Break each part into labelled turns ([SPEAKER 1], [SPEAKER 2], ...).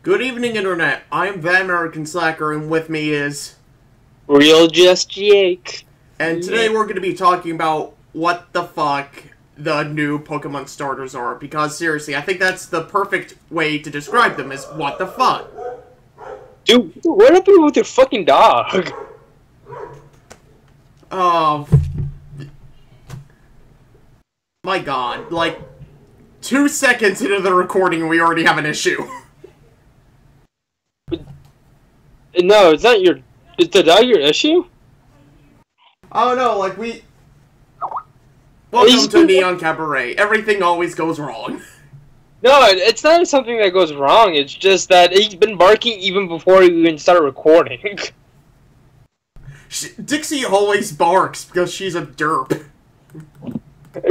[SPEAKER 1] Good evening, Internet. I'm the American Slacker, and with me is...
[SPEAKER 2] Real Just Jake.
[SPEAKER 1] And today we're going to be talking about what the fuck the new Pokemon starters are. Because, seriously, I think that's the perfect way to describe them, is what the fuck.
[SPEAKER 2] Dude, what happened with your fucking dog?
[SPEAKER 1] Oh... My god, like, 2 seconds into the recording, we already have an issue.
[SPEAKER 2] No, it's not your... Is the dog your issue?
[SPEAKER 1] Oh no, like Welcome to Neon Cabaret. Everything always goes wrong.
[SPEAKER 2] No, it's not something that goes wrong. It's just that he's been barking even before we even started recording.
[SPEAKER 1] Dixie always barks because she's a derp.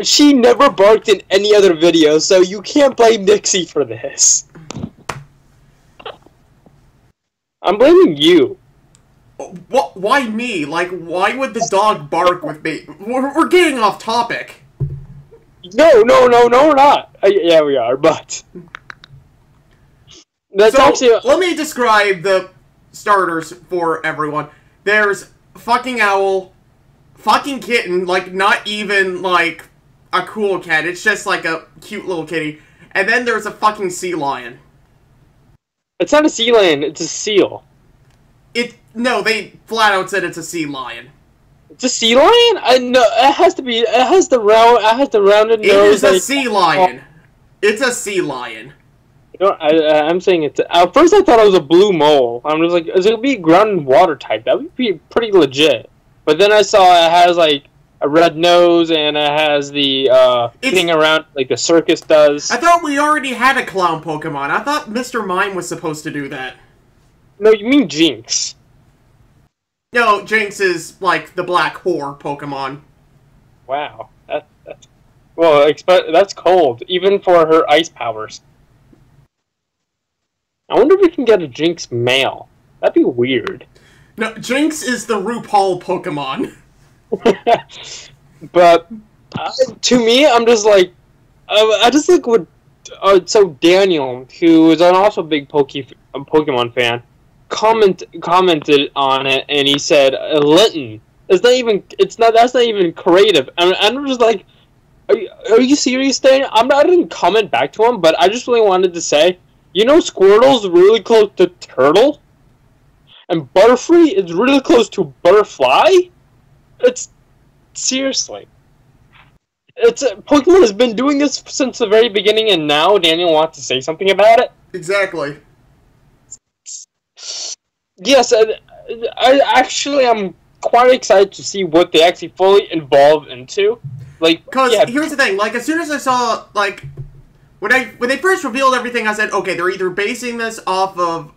[SPEAKER 2] She never barked in any other video, so you can't blame Dixie for this. I'm blaming you.
[SPEAKER 1] What? Why me? Like, why would the dog bark with me? We're getting off topic.
[SPEAKER 2] No, we're not. Yeah, we are, but... That's
[SPEAKER 1] so,
[SPEAKER 2] actually...
[SPEAKER 1] let me describe the starters for everyone. There's fucking owl, fucking kitten, like, not even, like, a cool cat. It's just, like, a cute little kitty. And then there's a fucking sea lion.
[SPEAKER 2] It's not a sea lion, it's a seal.
[SPEAKER 1] No, they flat out said it's a sea lion.
[SPEAKER 2] It's a sea lion? I know it has to be. It has the rounded nose.
[SPEAKER 1] It is a sea lion. It's a sea lion.
[SPEAKER 2] You know, I'm saying it's. At first, I thought it was a blue mole. I'm just like, is it gonna be ground and water type? That would be pretty legit. But then I saw it has like a red nose and it has the thing around like the circus does.
[SPEAKER 1] I thought we already had a clown Pokemon. I thought Mr. Mime was supposed to do that.
[SPEAKER 2] No, you mean Jinx.
[SPEAKER 1] No, Jinx is, like, the black whore Pokemon.
[SPEAKER 2] Wow. That's cold, even for her ice powers. I wonder if we can get a Jinx male. That'd be weird.
[SPEAKER 1] No, Jinx is the RuPaul Pokemon.
[SPEAKER 2] But, to me, I'm just like... I just like what... so Daniel, who is also a big Pokemon fan, commented on it, and he said, "Linton, that's not even creative." And I'm just like, "Are you serious, Dan?" I didn't comment back to him, but I just really wanted to say, you know, Squirtle's really close to Turtle, and Butterfree is really close to Butterfly. It's seriously, Pokemon has been doing this since the very beginning, and now Daniel wants to say something about it.
[SPEAKER 1] Exactly.
[SPEAKER 2] Yes, I'm quite excited to see what they actually fully evolve into. Like,
[SPEAKER 1] because here's the thing, like, as soon as I saw, like, when they first revealed everything, I said, okay, they're either basing this off of,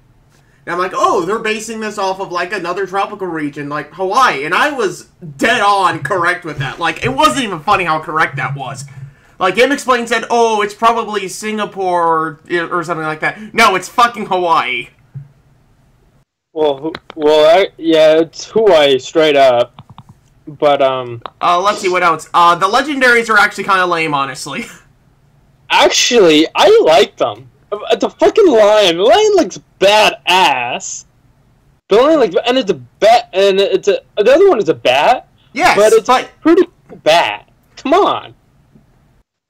[SPEAKER 1] and I'm like, oh, they're basing this off of, like, another tropical region, like Hawaii, and I was dead on correct with that. Like, it wasn't even funny how correct that was. Like, Game Explained said, oh, it's probably Singapore or something like that. No, it's fucking Hawaii.
[SPEAKER 2] Yeah, it's Hawaii straight up. But
[SPEAKER 1] let's see what else. The legendaries are actually kind of lame, honestly.
[SPEAKER 2] Actually, I like them. The fucking lion. The lion looks badass. The lion looks, and it's a bat, and the other one is a bat.
[SPEAKER 1] Yes,
[SPEAKER 2] but it's like pretty bad. Come on.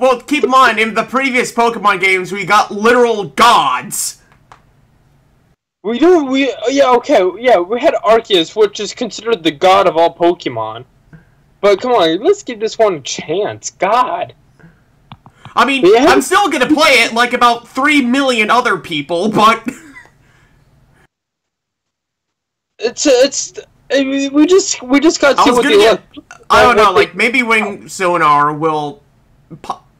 [SPEAKER 1] Well, keep in mind, in the previous Pokemon games, we got literal gods.
[SPEAKER 2] We had Arceus, which is considered the god of all Pokemon. But come on, let's give this one a chance. God.
[SPEAKER 1] I mean, I'm still gonna play it like about 3 million other people, but...
[SPEAKER 2] we just gotta see what they look.
[SPEAKER 1] I don't know, like, maybe Wing Sonar will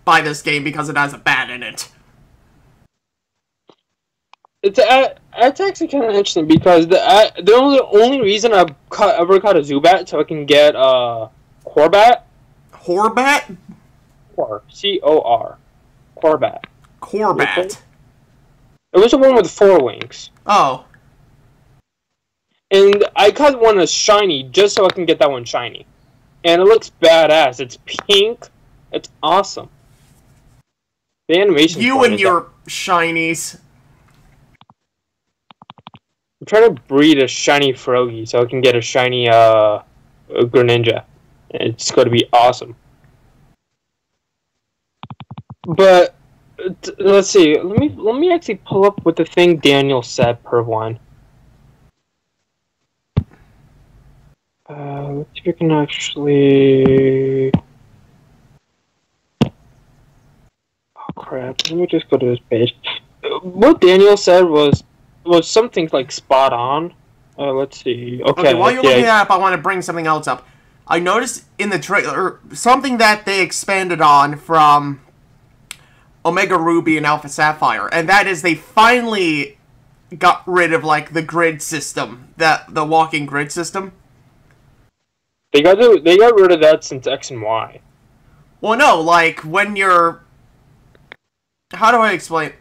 [SPEAKER 1] buy this game because it has a bat in it.
[SPEAKER 2] It's actually kind of interesting because the only reason I've ever caught a Zubat so I can get Corbat.
[SPEAKER 1] Horbat?
[SPEAKER 2] C-O-R. Corbat.
[SPEAKER 1] Corbat.
[SPEAKER 2] It was the one with 4 wings.
[SPEAKER 1] Oh.
[SPEAKER 2] And I caught one as shiny just so I can get that one shiny. And it looks badass. It's pink. It's awesome. The animation.
[SPEAKER 1] You and your shinies.
[SPEAKER 2] I'm trying to breed a shiny Froakie so I can get a shiny Greninja. It's going to be awesome. But let's see. Let me actually pull up what the thing Daniel said per one. Let's see if we can actually. Oh crap! Let me just go to this page. What Daniel said was something like spot on. Let's see. Okay,
[SPEAKER 1] while you're looking that up, I want to bring something else up. I noticed in the trailer something that they expanded on from Omega Ruby and Alpha Sapphire, and that is they finally got rid of like the grid system, the walking grid system.
[SPEAKER 2] They got rid of that since X and Y.
[SPEAKER 1] Well, no, like when you're. How do I explain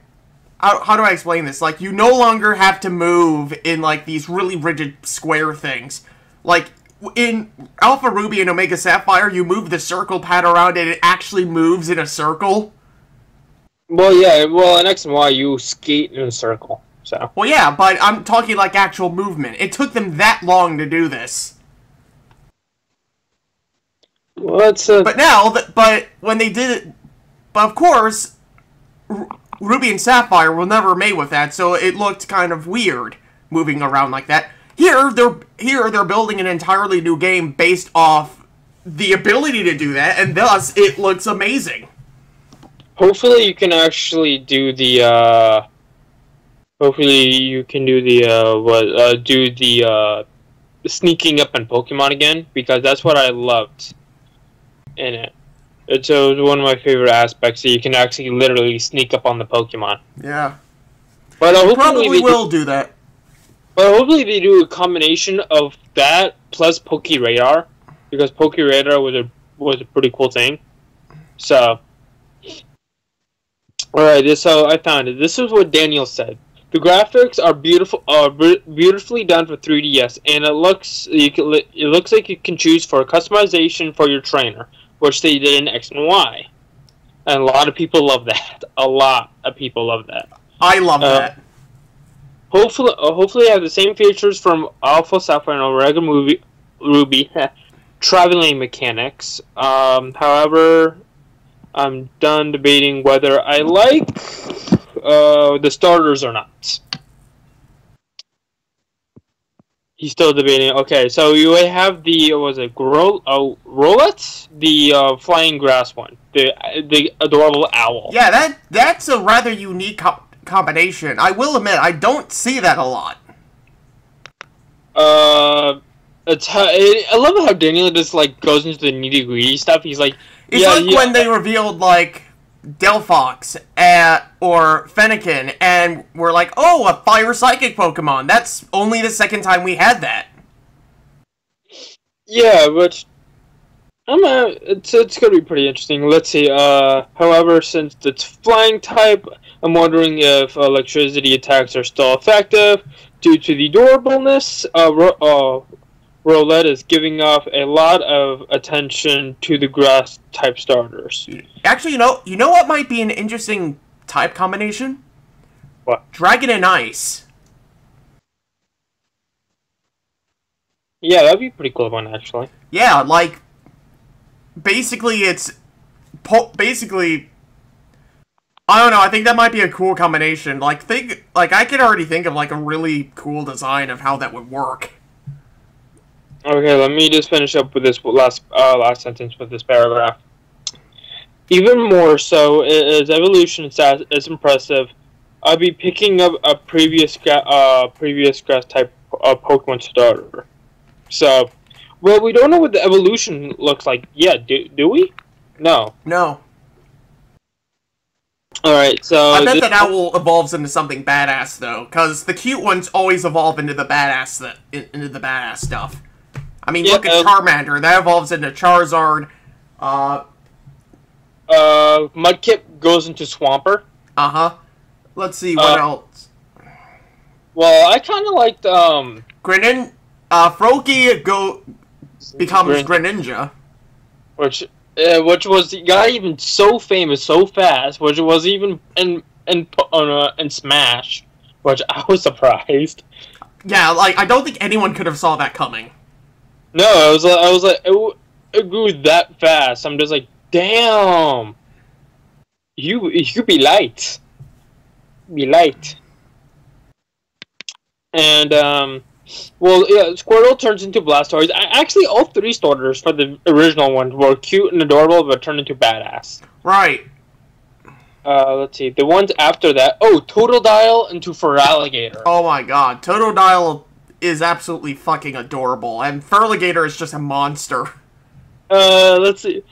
[SPEAKER 1] this? Like, you no longer have to move in, like, these really rigid square things. Like, in Alpha Ruby and Omega Sapphire, you move the circle pad around and it actually moves in a circle.
[SPEAKER 2] Well, yeah, well, in X and Y, you skate in a circle, so.
[SPEAKER 1] Well, yeah, but I'm talking, like, actual movement. It took them that long to do this.
[SPEAKER 2] Well, it's
[SPEAKER 1] But now, but when they did it. But of course. Ruby and Sapphire were never made with that, so it looked kind of weird moving around like that. Here they're building an entirely new game based off the ability to do that, and thus it looks amazing.
[SPEAKER 2] Hopefully you can actually do the sneaking up on Pokemon again, because that's what I loved in it. It's one of my favorite aspects, that you can actually literally sneak up on the Pokemon.
[SPEAKER 1] Yeah.
[SPEAKER 2] But
[SPEAKER 1] probably will do that.
[SPEAKER 2] But hopefully they do a combination of that plus Poke Radar, because Poke Radar was a pretty cool thing. So, alright, so I found it. This is what Daniel said. The graphics are beautifully done for 3DS, and it looks like you can choose for customization for your trainer, which they did in X and Y. And a lot of people love that. A lot of people love that.
[SPEAKER 1] I love that.
[SPEAKER 2] Hopefully, have the same features from Alpha Sapphire and Omega Ruby traveling mechanics. However, I'm done debating whether I like the starters or not. He's still debating. Okay, so you have the Rowlet, the flying grass one, the adorable owl.
[SPEAKER 1] Yeah, that's a rather unique combination. I will admit, I don't see that a lot.
[SPEAKER 2] I love how Daniel just like goes into the nitty gritty stuff. He's like,
[SPEAKER 1] it's when they revealed like Delphox or Fennekin, and we're like, oh, a fire psychic Pokemon. That's only the second time we had that.
[SPEAKER 2] Yeah, but it's gonna be pretty interesting. Let's see. However, since it's flying type, I'm wondering if electricity attacks are still effective due to the durableness. Rowlet is giving off a lot of attention to the grass type starters.
[SPEAKER 1] Actually, you know what might be an interesting type combination?
[SPEAKER 2] What?
[SPEAKER 1] Dragon and Ice.
[SPEAKER 2] Yeah, that'd be a pretty cool one, actually.
[SPEAKER 1] Yeah, like basically it's I don't know, I think that might be a cool combination. I could already think of like a really cool design of how that would work.
[SPEAKER 2] Okay, let me just finish up with this last sentence with this paragraph. Even more so, as evolution is impressive, I'll be picking up a previous grass type Pokemon starter. So, well, we don't know what the evolution looks like yet, do we? No.
[SPEAKER 1] No.
[SPEAKER 2] Alright, so...
[SPEAKER 1] I bet that owl evolves into something badass, though, because the cute ones always evolve into the badass stuff. I mean, look at Charmander. That evolves into Charizard.
[SPEAKER 2] Mudkip goes into Swampert.
[SPEAKER 1] Uh-huh. Let's see, what else?
[SPEAKER 2] Well, I kind of liked,
[SPEAKER 1] Froakie becomes Greninja.
[SPEAKER 2] Which got even so famous so fast, which was even in Smash, which I was surprised.
[SPEAKER 1] Yeah, like, I don't think anyone could have saw that coming.
[SPEAKER 2] No, I was like, it grew that fast. I'm just like, damn. You be light. Be light. And, well, yeah, Squirtle turns into Blastoise. Actually, all three starters for the original one were cute and adorable, but turned into badass.
[SPEAKER 1] Right.
[SPEAKER 2] Let's see. The ones after that... Oh, Totodile into Feraligatr.
[SPEAKER 1] Oh my god. Totodile is absolutely fucking adorable, and Feraligatr is just a monster.
[SPEAKER 2] Let's see.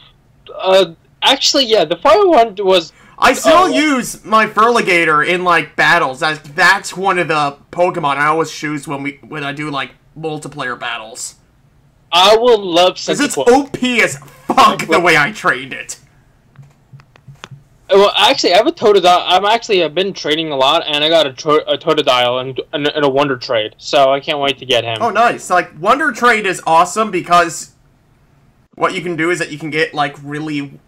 [SPEAKER 2] Actually, yeah, the fire one was...
[SPEAKER 1] I still use my Feraligatr in, like, battles. That's one of the Pokemon I always choose when I do, like, multiplayer battles.
[SPEAKER 2] I will love
[SPEAKER 1] because it's OP as fuck the way I trained it.
[SPEAKER 2] Well, actually, I have a Totodile. I've been trading a lot, and I got a Totodile in a Wonder Trade, so I can't wait to get him.
[SPEAKER 1] Oh, nice. Like, Wonder Trade is awesome because what you can do is that you can get, like, really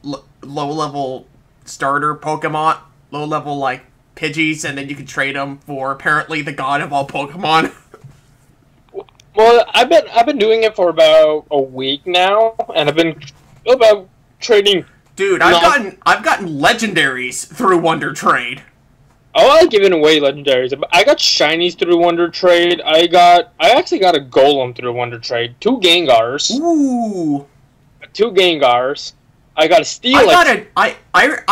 [SPEAKER 1] low-level starter Pokemon, low-level, like, Pidgeys, and then you can trade them for, apparently, the god of all Pokemon.
[SPEAKER 2] Well, I've been doing it for about a week now, and I've been about trading...
[SPEAKER 1] Dude, I've gotten legendaries through Wonder Trade.
[SPEAKER 2] I like giving away legendaries. I got shinies through Wonder Trade. I actually got a Golem through Wonder Trade. 2 Gengars.
[SPEAKER 1] Ooh.
[SPEAKER 2] 2 Gengars. I got a Steelix.
[SPEAKER 1] I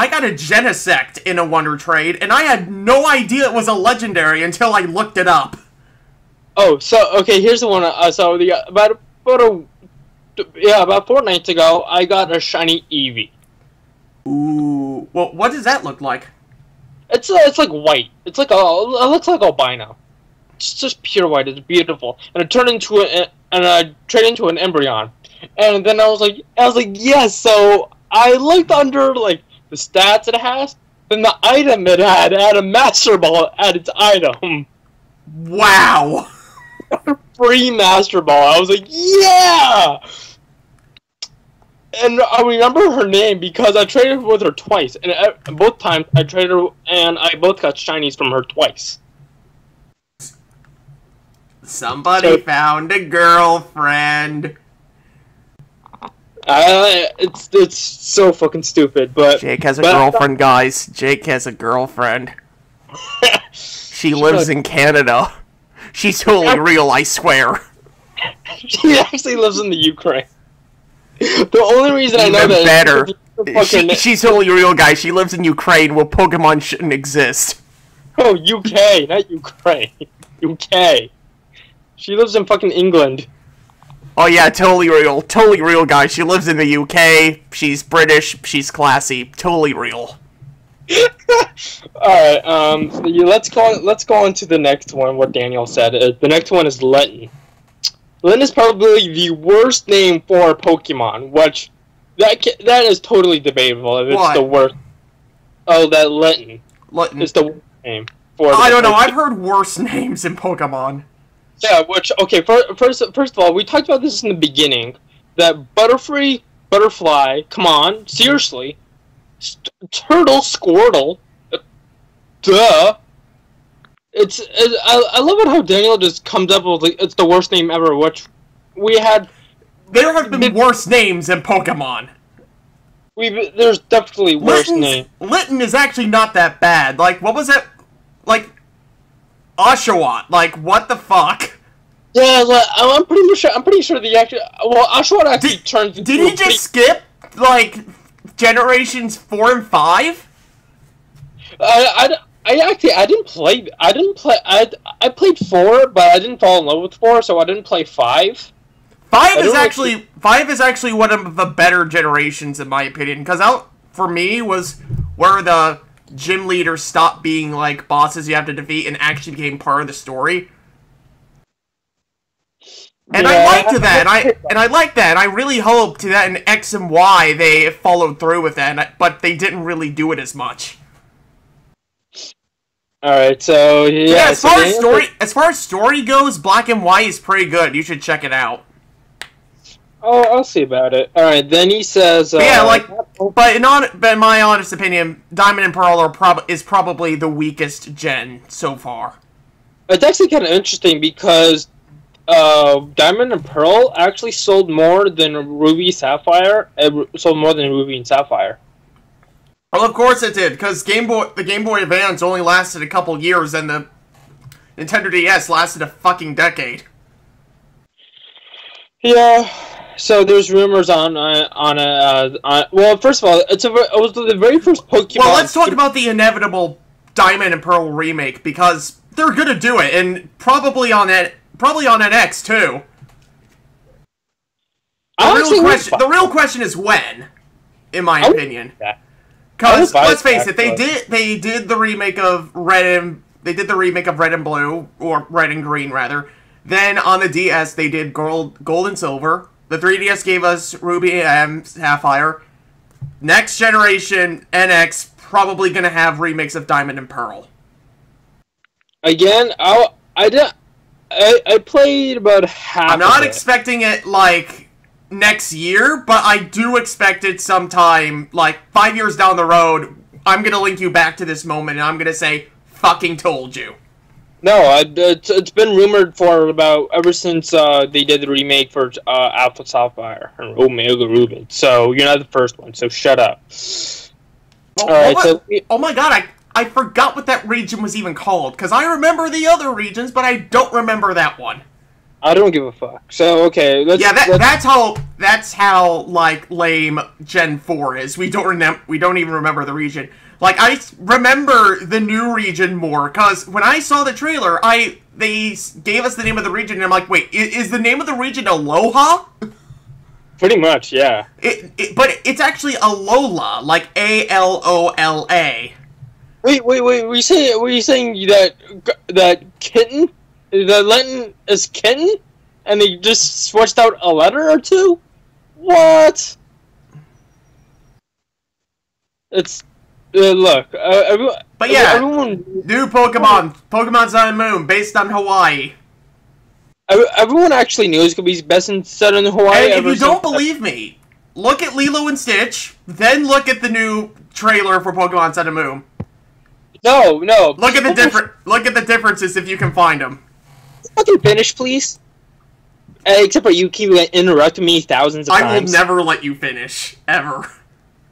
[SPEAKER 1] got a Genesect in a Wonder Trade, and I had no idea it was a legendary until I looked it up.
[SPEAKER 2] Oh, so okay, here's the one. About 4 nights ago, I got a shiny Eevee.
[SPEAKER 1] Ooh. Well, what does that look like?
[SPEAKER 2] It's like white. It looks like albino. It's just pure white. It's beautiful, and it turned into I traded into an Embryon, and then I was like, yes. So I looked under like the stats it has. Then the item it had a Master Ball at its item.
[SPEAKER 1] Wow.
[SPEAKER 2] Free Master Ball. I was like, yeah. And I remember her name because I traded with her twice, and both times I traded her, and I both got shinies from her twice.
[SPEAKER 1] Somebody found a girlfriend.
[SPEAKER 2] It's so fucking stupid, but...
[SPEAKER 1] Jake has a girlfriend, guys. Jake has a girlfriend. She lives in Canada. She's totally real, I swear.
[SPEAKER 2] She actually lives in the Ukraine. The only reason I know that...
[SPEAKER 1] better. She's totally real, guys. She lives in Ukraine where Pokemon shouldn't exist.
[SPEAKER 2] Oh, UK, not Ukraine. UK. She lives in fucking England.
[SPEAKER 1] Oh yeah, totally real, guys. She lives in the UK. She's British. She's classy. Totally real.
[SPEAKER 2] All right. Let's go on to the next one. What Daniel said. The next one is Lenton. Lenton is probably the worst name for a Pokemon. Which that is totally debatable. If it's the worst. Oh, that Lenton.
[SPEAKER 1] Lenton
[SPEAKER 2] is the worst name for.
[SPEAKER 1] I don't know. I've heard worse names in Pokemon.
[SPEAKER 2] Yeah, okay, first of all, we talked about this in the beginning, that Butterfly, come on, seriously, Turtle, Squirtle, duh, I love it how Daniel just comes up with, like, it's the worst name ever, which we had...
[SPEAKER 1] There have been worse names in Pokemon.
[SPEAKER 2] There's definitely worse names.
[SPEAKER 1] Litten is actually not that bad, like, what was it, like... Oshawott, like, what the fuck?
[SPEAKER 2] Yeah, like, I'm pretty sure the actual... Well, Oshawott actually turns into...
[SPEAKER 1] Did he just skip, like, generations 4 and 5?
[SPEAKER 2] I played 4, but I didn't fall in love with 4, so I didn't play 5. 5 is
[SPEAKER 1] actually one of the better generations, in my opinion, because for me, was where the gym leaders stopped being, like, bosses you have to defeat and actually became part of the story. And I liked that, I liked that. I really hoped that in X and Y they followed through with that, but they didn't really do it as much.
[SPEAKER 2] Alright, so, yeah.
[SPEAKER 1] As far as story goes, Black and White is pretty good. You should check it out.
[SPEAKER 2] Oh, I'll see about it. Alright, then he says...
[SPEAKER 1] but in my honest opinion, Diamond and Pearl is probably the weakest gen so far.
[SPEAKER 2] It's actually kind of interesting because Diamond and Pearl actually sold more than Ruby Sapphire. Sold more than Ruby and Sapphire.
[SPEAKER 1] Well, of course it did, because the Game Boy Advance only lasted a couple years, and the Nintendo DS lasted a fucking decade.
[SPEAKER 2] Yeah. So there's rumors well, first of all, it was the very first Pokemon.
[SPEAKER 1] Well, let's talk about the inevitable Diamond and Pearl remake, because they're gonna do it, and probably on NX too. The real question is when, in my opinion. Because let's face it, they did the remake of Red and Blue, or Red and Green rather. Then on the DS they did Gold and Silver. The 3DS gave us Ruby and Sapphire. Next generation NX probably gonna have remakes of Diamond and Pearl.
[SPEAKER 2] Again, I played about half.
[SPEAKER 1] I'm not expecting it like next year, but I do expect it sometime, like 5 years down the road. I'm gonna link you back to this moment, and I'm gonna say, "Fucking told you."
[SPEAKER 2] No, it's been rumored for about ever since they did the remake for Alpha Sapphire and Omega Ruby. So you're not the first one. So shut up.
[SPEAKER 1] Well, oh my god, I forgot what that region was even called, because I remember the other regions, but I don't remember that one.
[SPEAKER 2] I don't give a fuck. So okay,
[SPEAKER 1] that's how like lame Gen 4 is. We don't even remember the region. Like, I remember the new region more, because when I saw the trailer, they gave us the name of the region, and I'm like, wait, is the name of the region ALOHA?
[SPEAKER 2] Pretty much, yeah.
[SPEAKER 1] But it's actually ALOLA, like ALOLA.
[SPEAKER 2] Wait, were you saying that kitten? The Latin is kitten? And they just switched out a letter or two? What? It's... look, everyone...
[SPEAKER 1] But yeah, new Pokemon Sun and Moon, based on Hawaii.
[SPEAKER 2] Everyone actually knew it's going to be best set in Hawaii.
[SPEAKER 1] And if you don't believe me, look at Lilo and Stitch, then look at the new trailer for Pokemon Sun and Moon.
[SPEAKER 2] No.
[SPEAKER 1] Look at the differences if you can find them.
[SPEAKER 2] Fucking finish, please. Except for you keep interrupting me thousands of times.
[SPEAKER 1] I will never let you finish, ever.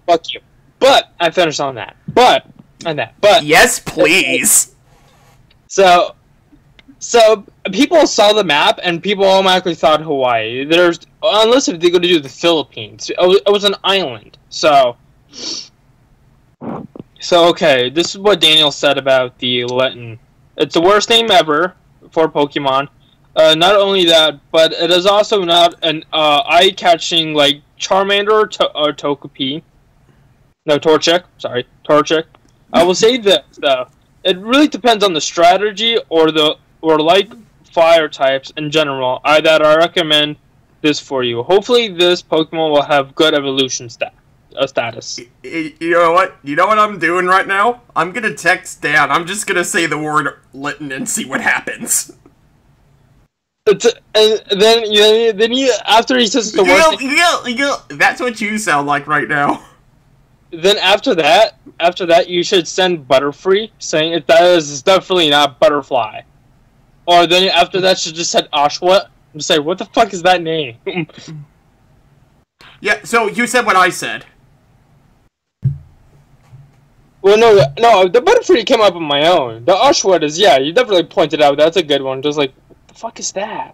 [SPEAKER 2] Fuck you. But I finished on that. But
[SPEAKER 1] yes, please.
[SPEAKER 2] So people saw the map and people automatically thought Hawaii. Unless if they're going to do the Philippines, it was an island. So okay, this is what Daniel said about the Latin. It's the worst name ever for Pokemon. Not only that, but it is also not an eye-catching like Charmander or Togepi. No, Torchic. Sorry, Torchic. I will say this though. It really depends on the strategy or like fire types in general. That I recommend this for you. Hopefully, this Pokemon will have good evolution status.
[SPEAKER 1] You know what? You know what I'm doing right now? I'm gonna text Dan. I'm just gonna say the word Litten and see what happens.
[SPEAKER 2] And then you after he says the word,
[SPEAKER 1] that's what you sound like right now.
[SPEAKER 2] Then after that, you should send Butterfree saying that is definitely not Butterfly. Or then after that, should just said Oshawott and say, what the fuck is that name?
[SPEAKER 1] Yeah, so you said what I said.
[SPEAKER 2] Well, no, the Butterfree came up on my own. The Oshawott is, yeah, you definitely pointed out, that's a good one. Just like, what the fuck is that?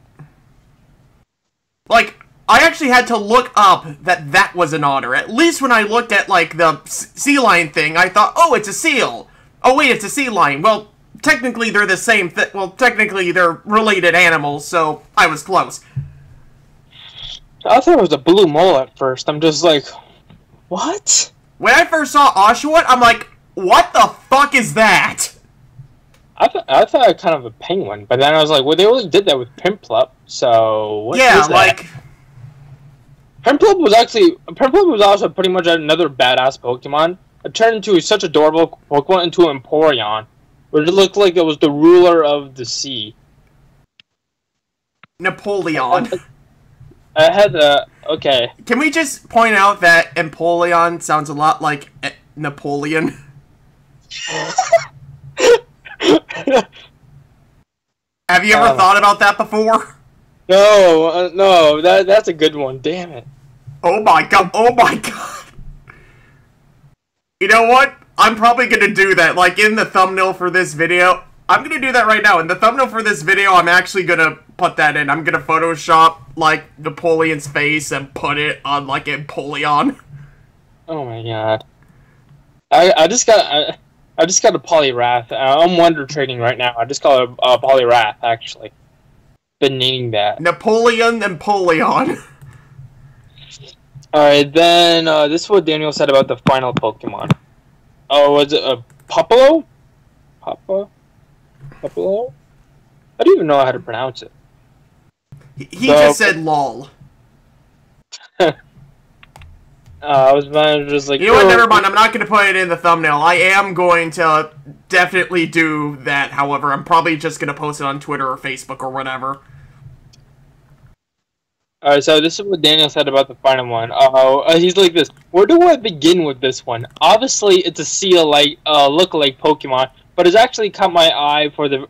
[SPEAKER 1] Like, I actually had to look up that was an otter. At least when I looked at, like, the sea lion thing, I thought, oh, it's a seal. Oh, wait, it's a sea lion. Well, technically they're the same thing. Well, technically they're related animals, so I was close.
[SPEAKER 2] I thought it was a blue mole at first. I'm just like, what?
[SPEAKER 1] When I first saw Oshawott, I'm like, what the fuck is that?
[SPEAKER 2] I thought kind of a penguin, but then I was like, well, they only did that with Piplup, so what is that?
[SPEAKER 1] Like...
[SPEAKER 2] Piplup was also pretty much another badass Pokemon. It turned into such adorable Pokemon into an Empoleon, where it looked like it was the ruler of the sea.
[SPEAKER 1] Napoleon.
[SPEAKER 2] I had okay.
[SPEAKER 1] Can we just point out that Empoleon sounds a lot like Napoleon? Have you ever thought about that before?
[SPEAKER 2] No, no, that's a good one. Damn it.
[SPEAKER 1] Oh my god, oh my god. You know what? I'm probably gonna do that, like, in the thumbnail for this video. I'm gonna do that right now. In the thumbnail for this video, I'm actually gonna put that in. I'm gonna Photoshop, like, Napoleon's face and put it on, like, Empoleon.
[SPEAKER 2] Oh my god. I just got a Poliwrath. I'm Wonder Trading right now. I just got a Poliwrath, actually. Been needing that.
[SPEAKER 1] Napoleon and Empoleon.
[SPEAKER 2] Alright, then, this is what Daniel said about the final Pokemon. Oh, was it a Popolo? Popolo? I don't even know how to pronounce it.
[SPEAKER 1] He just said lol.
[SPEAKER 2] I was just like...
[SPEAKER 1] You know what, never mind, I'm not going to put it in the thumbnail. I am going to definitely do that, however. I'm probably just going to post it on Twitter or Facebook or whatever.
[SPEAKER 2] Alright, so this is what Daniel said about the final one. He's like this. Where do I begin with this one? Obviously, it's a Seal-like, look-alike Pokemon, but it's actually caught my eye for the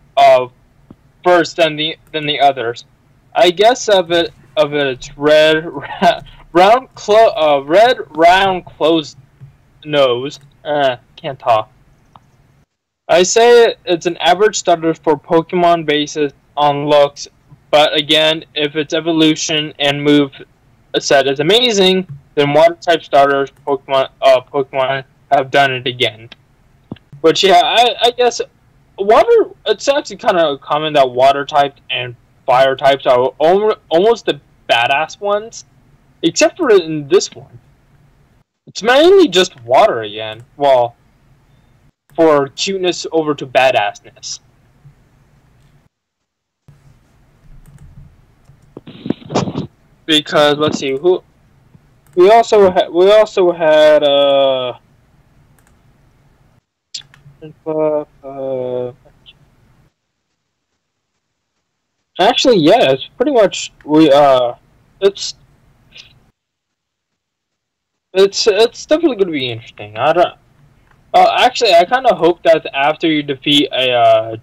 [SPEAKER 2] first than the others. I guess it's red, round, closed nose. Can't talk. I say it's an average starter for Pokemon basis on looks. But again, if its evolution and move set is amazing, then water-type starters Pokemon have done it again. Which, yeah, I guess water. It's actually kind of common that water types and fire types are almost the badass ones, except for in this one. It's mainly just water again. Well, for cuteness over to badassness. Because let's see, who we also had actually, yeah, it's pretty much it's definitely going to be interesting. I don't actually, I kind of hope that after you defeat the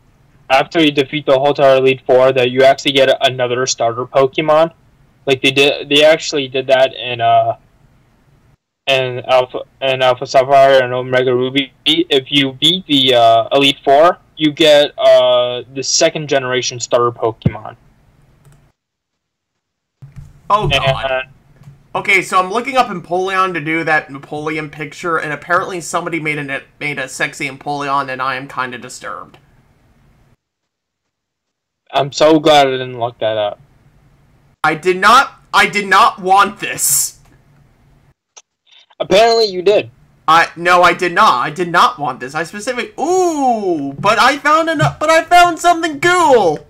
[SPEAKER 2] Hotar Elite Four, that you actually get another starter Pokemon. Like they actually did that in Alpha Sapphire and Omega Ruby. If you beat the Elite Four, you get the second generation starter Pokemon.
[SPEAKER 1] Oh god. Okay, so I'm looking up Empoleon to do that Napoleon picture, and apparently somebody made a sexy Empoleon, and I am kind of disturbed.
[SPEAKER 2] I'm so glad I didn't look that up.
[SPEAKER 1] I did not want this.
[SPEAKER 2] Apparently you did.
[SPEAKER 1] No, I did not. I did not want this. I specifically... Ooh! But I found something cool!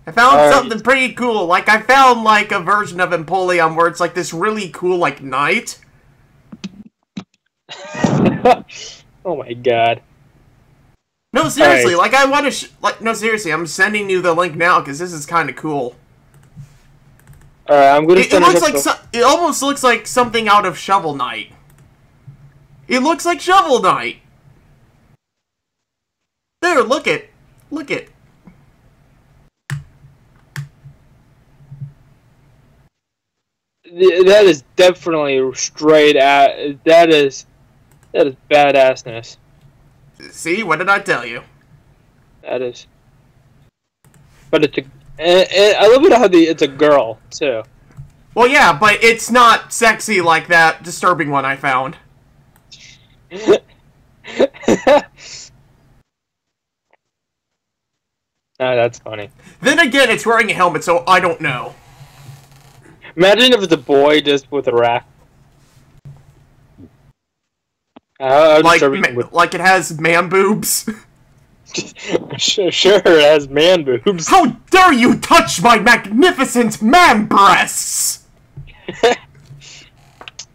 [SPEAKER 1] I found something pretty cool. Like, I found, like, a version of Empoleon where it's, like, this really cool, like, knight.
[SPEAKER 2] Oh my god.
[SPEAKER 1] No, seriously, like, I want to no, seriously, I'm sending you the link now, because this is kind of cool.
[SPEAKER 2] Alright, I'm gonna
[SPEAKER 1] it almost looks like something out of Shovel Knight. It looks like Shovel Knight. There, look it. Look it.
[SPEAKER 2] That is definitely straight at... That is badassness.
[SPEAKER 1] See, what did I tell you?
[SPEAKER 2] That is... But it's a... I love it how it's a girl, too.
[SPEAKER 1] Well, yeah, but it's not sexy like that disturbing one I found.
[SPEAKER 2] Oh, that's funny.
[SPEAKER 1] Then again, it's wearing a helmet, so I don't know.
[SPEAKER 2] Imagine if it's a boy just with a rack.
[SPEAKER 1] Like it has man boobs.
[SPEAKER 2] Sure, it has man boobs.
[SPEAKER 1] How dare you touch my magnificent man breasts!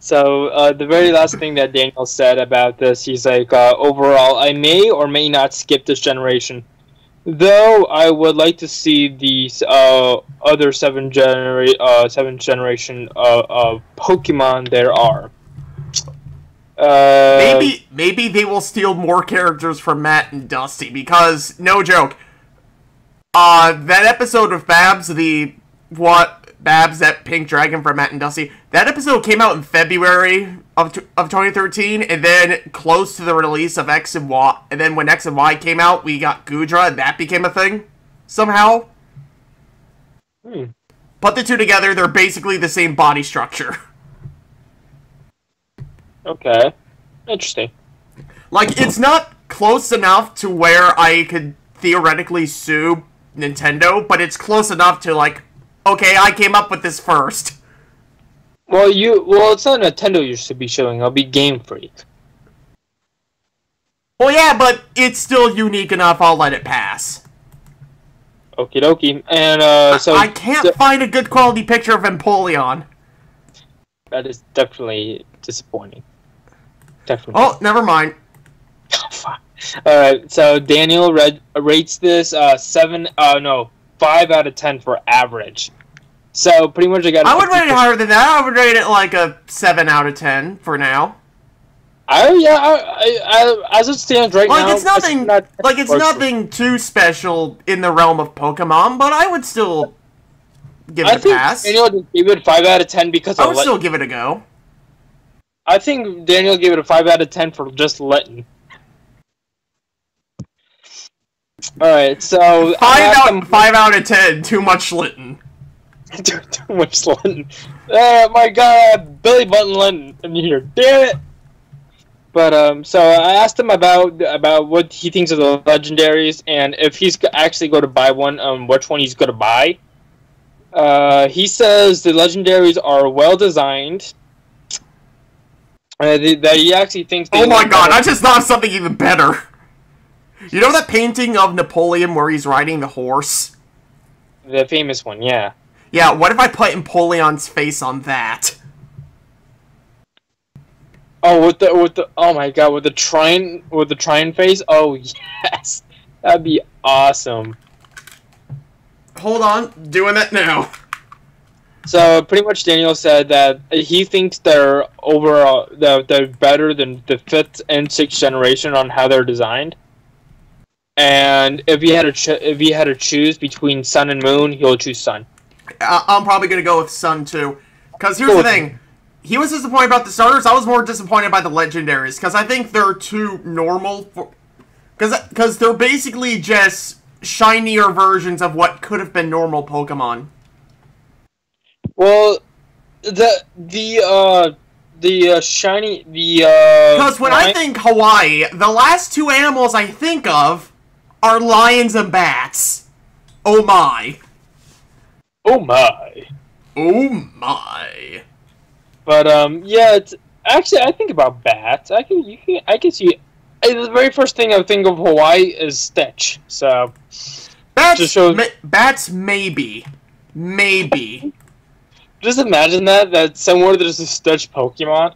[SPEAKER 2] So, the very last thing that Daniel said about this, he's like, overall, I may or may not skip this generation. Though, I would like to see these, other 7th generation, Pokemon there are.
[SPEAKER 1] Maybe they will steal more characters from Matt and Dusty, because, no joke, That episode of Babs, Babs, that pink dragon from Matt and Dusty, that episode came out in February of 2013, and then close to the release of X and Y, and then when X and Y came out, we got Gudra, and that became a thing, somehow. Put the two together, they're basically the same body structure.
[SPEAKER 2] Okay. Interesting.
[SPEAKER 1] Like, it's not close enough to where I could theoretically sue Nintendo, but it's close enough to, like, okay, I came up with this first.
[SPEAKER 2] Well, it's not Nintendo you should be showing, it'll be Game Freak.
[SPEAKER 1] Well, yeah, but it's still unique enough, I'll let it pass.
[SPEAKER 2] Okie dokie. And, so...
[SPEAKER 1] I can't find a good quality picture of Empoleon.
[SPEAKER 2] That is definitely disappointing. Definitely.
[SPEAKER 1] Oh, never mind.
[SPEAKER 2] Alright, so Daniel rates this 5 out of 10 for average. So pretty much I
[SPEAKER 1] would rate it higher than that. I would rate it like a 7 out of 10 for now.
[SPEAKER 2] As it stands right now,
[SPEAKER 1] it's nothing too special in the realm of Pokemon, but I would still give it a pass.
[SPEAKER 2] Daniel gave it 5 out of 10 because
[SPEAKER 1] I would still give it a go.
[SPEAKER 2] I think Daniel gave it a 5 out of 10 for just letting. Alright, so...
[SPEAKER 1] 5 out of 10, too much Litten.
[SPEAKER 2] too much Litten. Oh my god, Billy Button Litten in here, damn it! But, so I asked him about what he thinks of the legendaries, and if he's actually going to buy one, which one he's going to buy. He says the legendaries are well-designed. That he actually thinks...
[SPEAKER 1] Oh my god, I just thought of something even better! You know that painting of Napoleon where he's riding the horse?
[SPEAKER 2] The famous one, yeah.
[SPEAKER 1] Yeah, what if I put Napoleon's face on that?
[SPEAKER 2] Oh, oh my god, with the trine face? Oh yes. That'd be awesome.
[SPEAKER 1] Hold on, doing that now.
[SPEAKER 2] So pretty much Daniel said that he thinks they're they're better than the 5th and 6th generation on how they're designed. And if he had to choose between Sun and Moon, he'll choose Sun.
[SPEAKER 1] I'm probably gonna go with Sun too, because here's the thing: he was disappointed about the starters. I was more disappointed by the legendaries because I think they're too normal. Because they're basically just shinier versions of what could have been normal Pokemon.
[SPEAKER 2] Well, the shiny
[SPEAKER 1] Because when I think Hawaii, the last 2 animals I think of are lions and bats. Oh my.
[SPEAKER 2] Oh my.
[SPEAKER 1] Oh my.
[SPEAKER 2] But yeah, it's actually I think about bats. I can see. The very first thing I think of Hawaii is Stitch. So
[SPEAKER 1] bats, just shows bats maybe.
[SPEAKER 2] Just imagine that somewhere there's a Stitch Pokemon,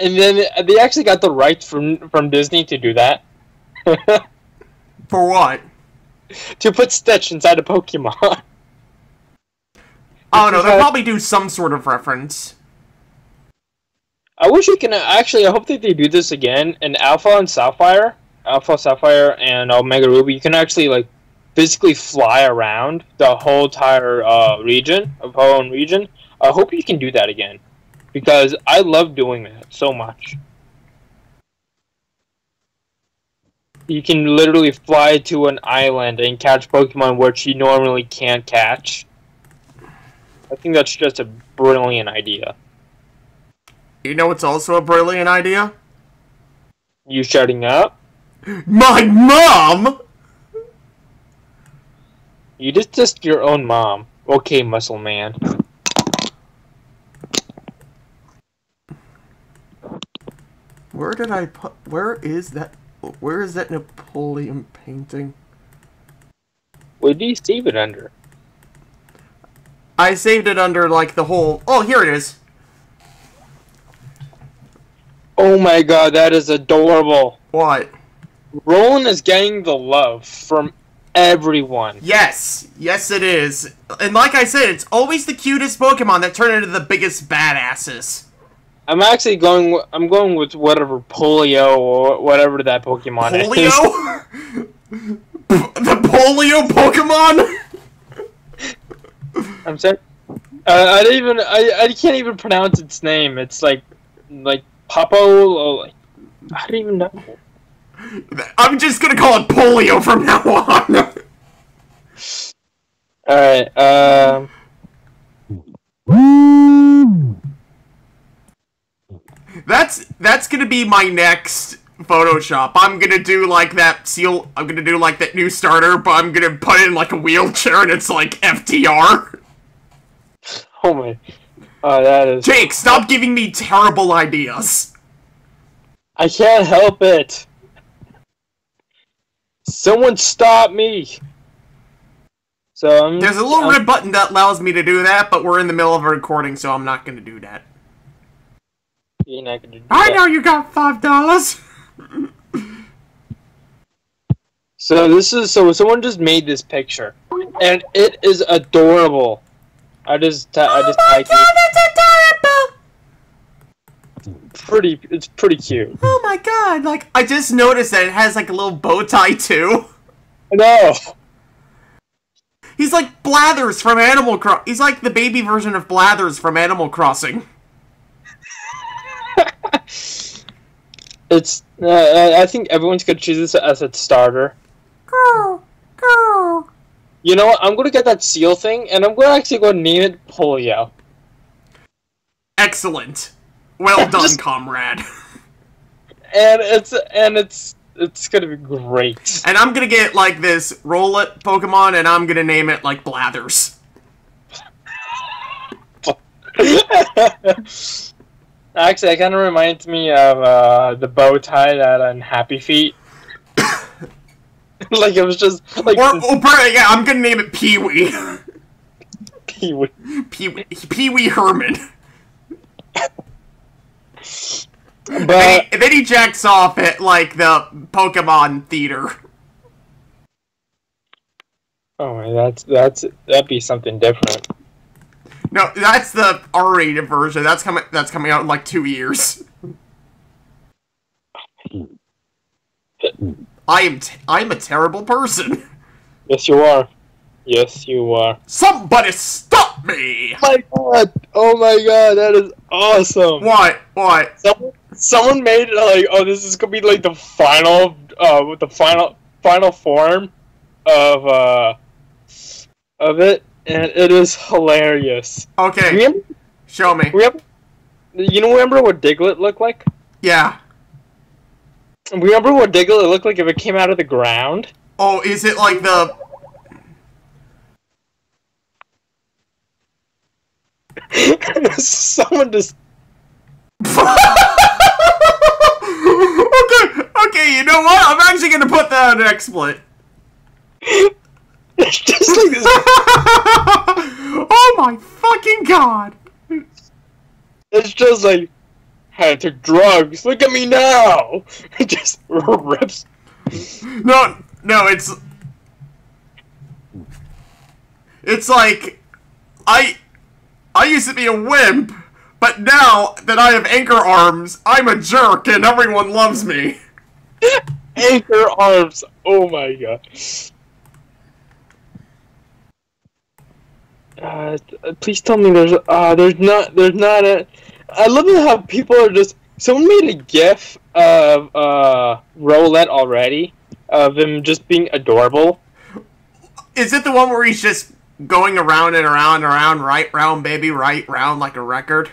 [SPEAKER 2] and then they actually got the rights from Disney to do that.
[SPEAKER 1] For what?
[SPEAKER 2] To put Stitch inside a Pokemon.
[SPEAKER 1] Oh no, they'll probably do some sort of reference.
[SPEAKER 2] I wish you can actually. I hope that they do this again in Alpha Sapphire, and Omega Ruby. You can actually like physically fly around the whole entire region of our own region. I hope you can do that again because I love doing that so much. You can literally fly to an island and catch Pokemon which you normally can't catch. I think that's just a brilliant idea.
[SPEAKER 1] You know what's also a brilliant idea?
[SPEAKER 2] You shutting up?
[SPEAKER 1] My mom!
[SPEAKER 2] You just dissed your own mom. Okay, Muscle Man.
[SPEAKER 1] Where did I put... Where is that Napoleon painting?
[SPEAKER 2] What do you save it under?
[SPEAKER 1] I saved it under, like, the whole... Oh, here it is.
[SPEAKER 2] Oh my god, that is adorable.
[SPEAKER 1] What?
[SPEAKER 2] Roland is getting the love from everyone.
[SPEAKER 1] Yes. Yes, it is. And like I said, it's always the cutest Pokemon that turn into the biggest badasses.
[SPEAKER 2] I'm actually going with whatever Polio or whatever that Pokemon is.
[SPEAKER 1] Polio? The polio Pokemon?
[SPEAKER 2] I'm sorry. I can't even pronounce its name. It's like Popo. I don't even know.
[SPEAKER 1] I'm just gonna call it polio from now on.
[SPEAKER 2] Alright,
[SPEAKER 1] That's gonna be my next Photoshop. I'm gonna do like that seal. I'm gonna do like that new starter, but I'm gonna put it in like a wheelchair, and it's like FTR.
[SPEAKER 2] oh my. Oh, that is.
[SPEAKER 1] Jake, stop giving me terrible ideas.
[SPEAKER 2] I can't help it. Someone stop me. So
[SPEAKER 1] There's a little red button that allows me to do that, but we're in the middle of a recording, so I'm not gonna do that.
[SPEAKER 2] You're not gonna do
[SPEAKER 1] I
[SPEAKER 2] that.
[SPEAKER 1] know you got $5.
[SPEAKER 2] So someone just made this picture, and it is adorable.
[SPEAKER 1] It's adorable.
[SPEAKER 2] It's pretty cute.
[SPEAKER 1] Oh my god! Like I just noticed that it has like a little bow tie too.
[SPEAKER 2] No.
[SPEAKER 1] He's like Blathers from Animal Crossing. He's like the baby version of Blathers from Animal Crossing.
[SPEAKER 2] It's. I think everyone's gonna choose this as a starter.
[SPEAKER 1] Go.
[SPEAKER 2] You know what? I'm gonna get that seal thing, and I'm gonna actually go name it Polio.
[SPEAKER 1] Excellent. Well done, comrade.
[SPEAKER 2] And it's gonna be great.
[SPEAKER 1] And I'm gonna get like this Rollit Pokemon, and I'm gonna name it like Blathers.
[SPEAKER 2] Actually, that kind of reminds me of the bow tie that on Happy Feet. Like it was just like.
[SPEAKER 1] Yeah, I'm gonna name it Pee-wee.
[SPEAKER 2] Pee-wee.
[SPEAKER 1] Pee-wee Herman.
[SPEAKER 2] But
[SPEAKER 1] and then he jacks off at like the Pokemon theater.
[SPEAKER 2] oh my, that'd be something different.
[SPEAKER 1] No, that's the R-rated version. That's coming out in like 2 years. I'm a terrible person.
[SPEAKER 2] Yes, you are. Yes, you are.
[SPEAKER 1] Somebody stop me!
[SPEAKER 2] Oh my god, that is awesome.
[SPEAKER 1] What?
[SPEAKER 2] Someone made it like, oh, this is gonna be like the final form of it, and it is hilarious.
[SPEAKER 1] Okay, show me.
[SPEAKER 2] Remember what Diglett looked like?
[SPEAKER 1] Yeah.
[SPEAKER 2] Remember what Diglett looked like if it came out of the ground?
[SPEAKER 1] Oh, is it like the...
[SPEAKER 2] Someone just...
[SPEAKER 1] Okay, you know what? I'm actually gonna put that on XSplit.
[SPEAKER 2] It's just like this.
[SPEAKER 1] Oh my fucking god!
[SPEAKER 2] It's just like, hey, I took drugs. Look at me now. It just rips.
[SPEAKER 1] No, it's like I used to be a wimp, but now that I have anchor arms, I'm a jerk and everyone loves me.
[SPEAKER 2] Anchor arms. Oh my god. Please tell me there's not a. I love it how people are just. Someone made a GIF of Rowlet already, of him just being adorable.
[SPEAKER 1] Is it the one where he's just going around and around and around, right round, baby, right round, like a record?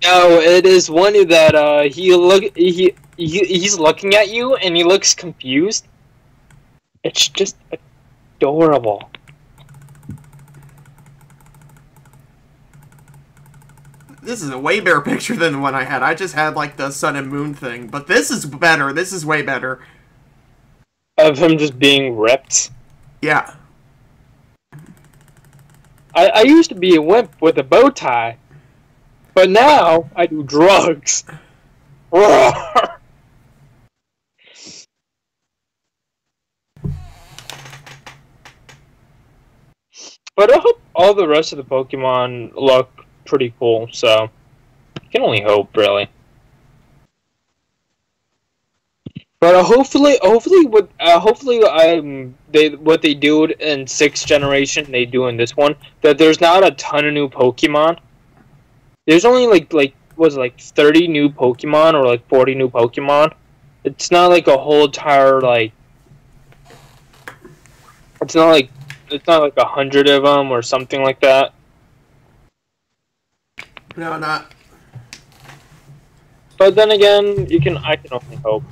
[SPEAKER 2] No, it is one that he's looking at you and he looks confused. It's just adorable.
[SPEAKER 1] This is a way better picture than the one I had. I just had like the sun and moon thing, but this is better. This is way better.
[SPEAKER 2] Of him just being ripped.
[SPEAKER 1] Yeah.
[SPEAKER 2] I used to be a wimp with a bow tie, but now I do drugs. Roar! But I hope all the rest of the Pokemon look pretty cool, so you can only hope, really. But hopefully, what they do in 6th generation, they do in this one. That there's not a ton of new Pokemon. There's only was it like 30 new Pokemon or like 40 new Pokemon. It's not like a whole entire like. It's not like 100 of them or something like that.
[SPEAKER 1] No, not.
[SPEAKER 2] But then again, I can only hope.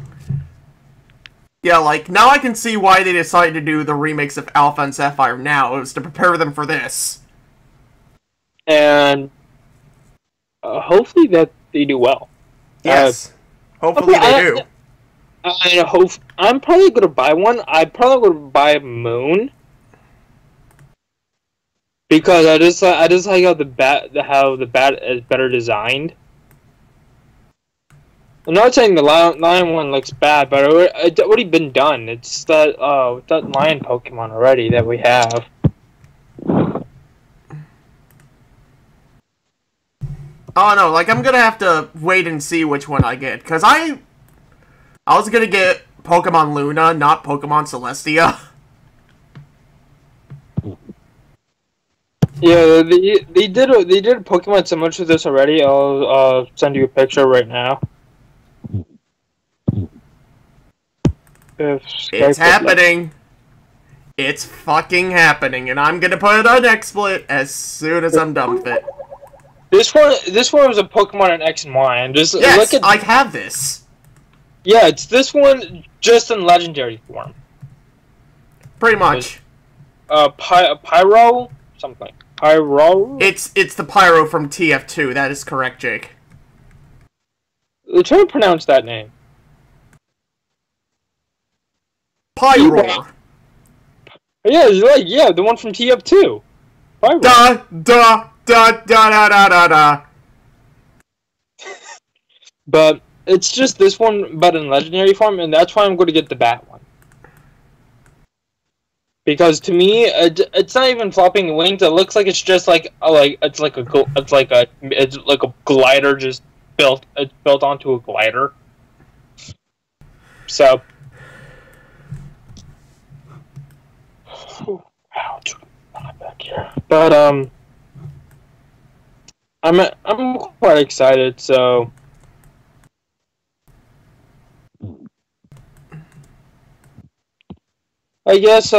[SPEAKER 1] Yeah, like, now I can see why they decided to do the remakes of Alpha and Sapphire now. It was to prepare them for this.
[SPEAKER 2] Hopefully that they do well.
[SPEAKER 1] Yes. Hopefully they do.
[SPEAKER 2] I hope. I'm probably gonna buy one. I'm probably gonna buy Moon. Because I just like how the bat is better designed. I'm not saying the lion one looks bad, but it's already been done. It's that lion Pokemon already that we have.
[SPEAKER 1] Oh no, like I'm gonna have to wait and see which one I get, cause I was gonna get Pokemon Luna, not Pokemon Celestia.
[SPEAKER 2] Yeah, they did a Pokemon similar to this already. I'll send you a picture right now.
[SPEAKER 1] It's happening. It's fucking happening, and I'm gonna put it on XSplit as soon as I'm done with it.
[SPEAKER 2] This one was a Pokemon in X and Y, and just
[SPEAKER 1] yes,
[SPEAKER 2] look at.
[SPEAKER 1] I have this.
[SPEAKER 2] Yeah, it's this one just in legendary form.
[SPEAKER 1] Pretty much.
[SPEAKER 2] Pyro something. Pyro.
[SPEAKER 1] It's the Pyro from TF2. That is correct, Jake.
[SPEAKER 2] Try to pronounce that name.
[SPEAKER 1] Pyro.
[SPEAKER 2] Yeah, the one from TF2. Pyro.
[SPEAKER 1] Da da da da da da da da.
[SPEAKER 2] But it's just this one, but in legendary form, and that's why I'm going to get the bat one. Because to me, it's not even flopping the wings. It looks like it's just like a glider just built. It's built onto a glider. So. Ouch. Back here. But I'm quite excited. So. I guess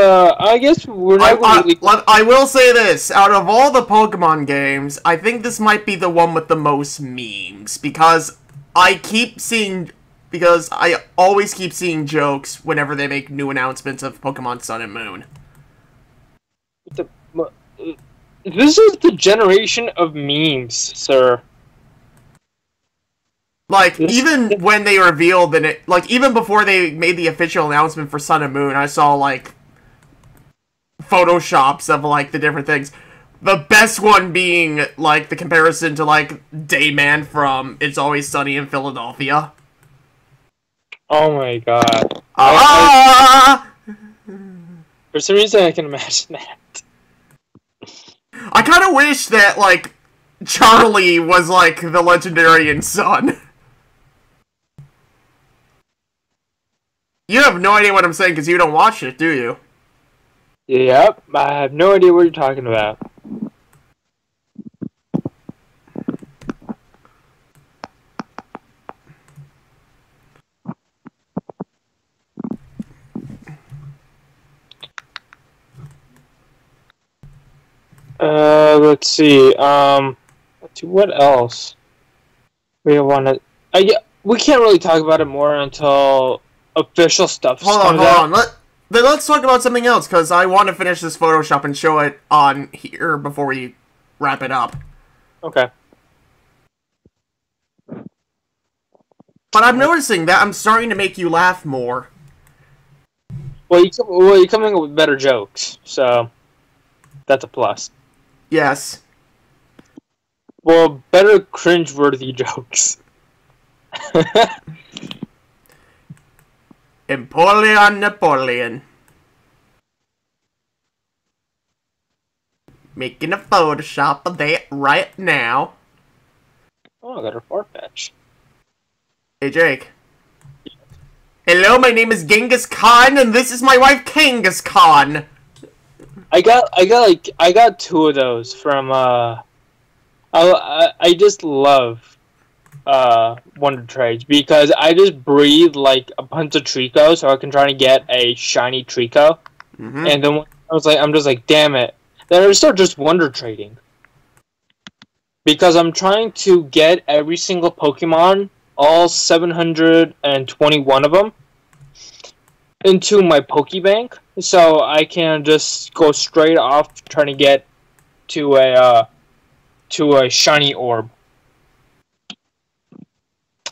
[SPEAKER 2] we're not
[SPEAKER 1] I will say this. Out of all the Pokemon games, I think this might be the one with the most memes. Because I always keep seeing jokes whenever they make new announcements of Pokemon Sun and Moon.
[SPEAKER 2] This is the generation of memes, sir.
[SPEAKER 1] Like, even when they revealed it, like, even before they made the official announcement for Sun and Moon, I saw, like, photoshops of, like, the different things. The best one being, like, the comparison to, like, Dayman from It's Always Sunny in Philadelphia.
[SPEAKER 2] Oh my god. For some reason, I can imagine that.
[SPEAKER 1] I kind of wish that, like, Charlie was, like, the Legendarian son. You have no idea what I'm saying because you don't watch it, do you?
[SPEAKER 2] Yep, I have no idea what you're talking about. Let's see. What else? We want to. We can't really talk about it more until official stuff.
[SPEAKER 1] Hold on. Let's talk about something else because I want to finish this Photoshop and show it on here before we wrap it up.
[SPEAKER 2] Okay.
[SPEAKER 1] But I'm noticing that I'm starting to make you laugh more.
[SPEAKER 2] Well, you're coming up with better jokes, so that's a plus.
[SPEAKER 1] Yes.
[SPEAKER 2] Well, better cringe-worthy jokes.
[SPEAKER 1] Napoleon. Making a Photoshop of that right now.
[SPEAKER 2] Oh, I got a Farfetch.
[SPEAKER 1] Hey, Jake. Hello, my name is Genghis Khan, and this is my wife, Kangas Khan.
[SPEAKER 2] I got 2 of those from I just love Wonder Trades because I just breed like a bunch of Trico so I can try to get a shiny Trico. And then I'm just like, damn it. Then I start just Wonder Trading. Because I'm trying to get every single Pokemon, all 721 of them, into my Pokebank, so I can just go straight off trying to get to a shiny orb.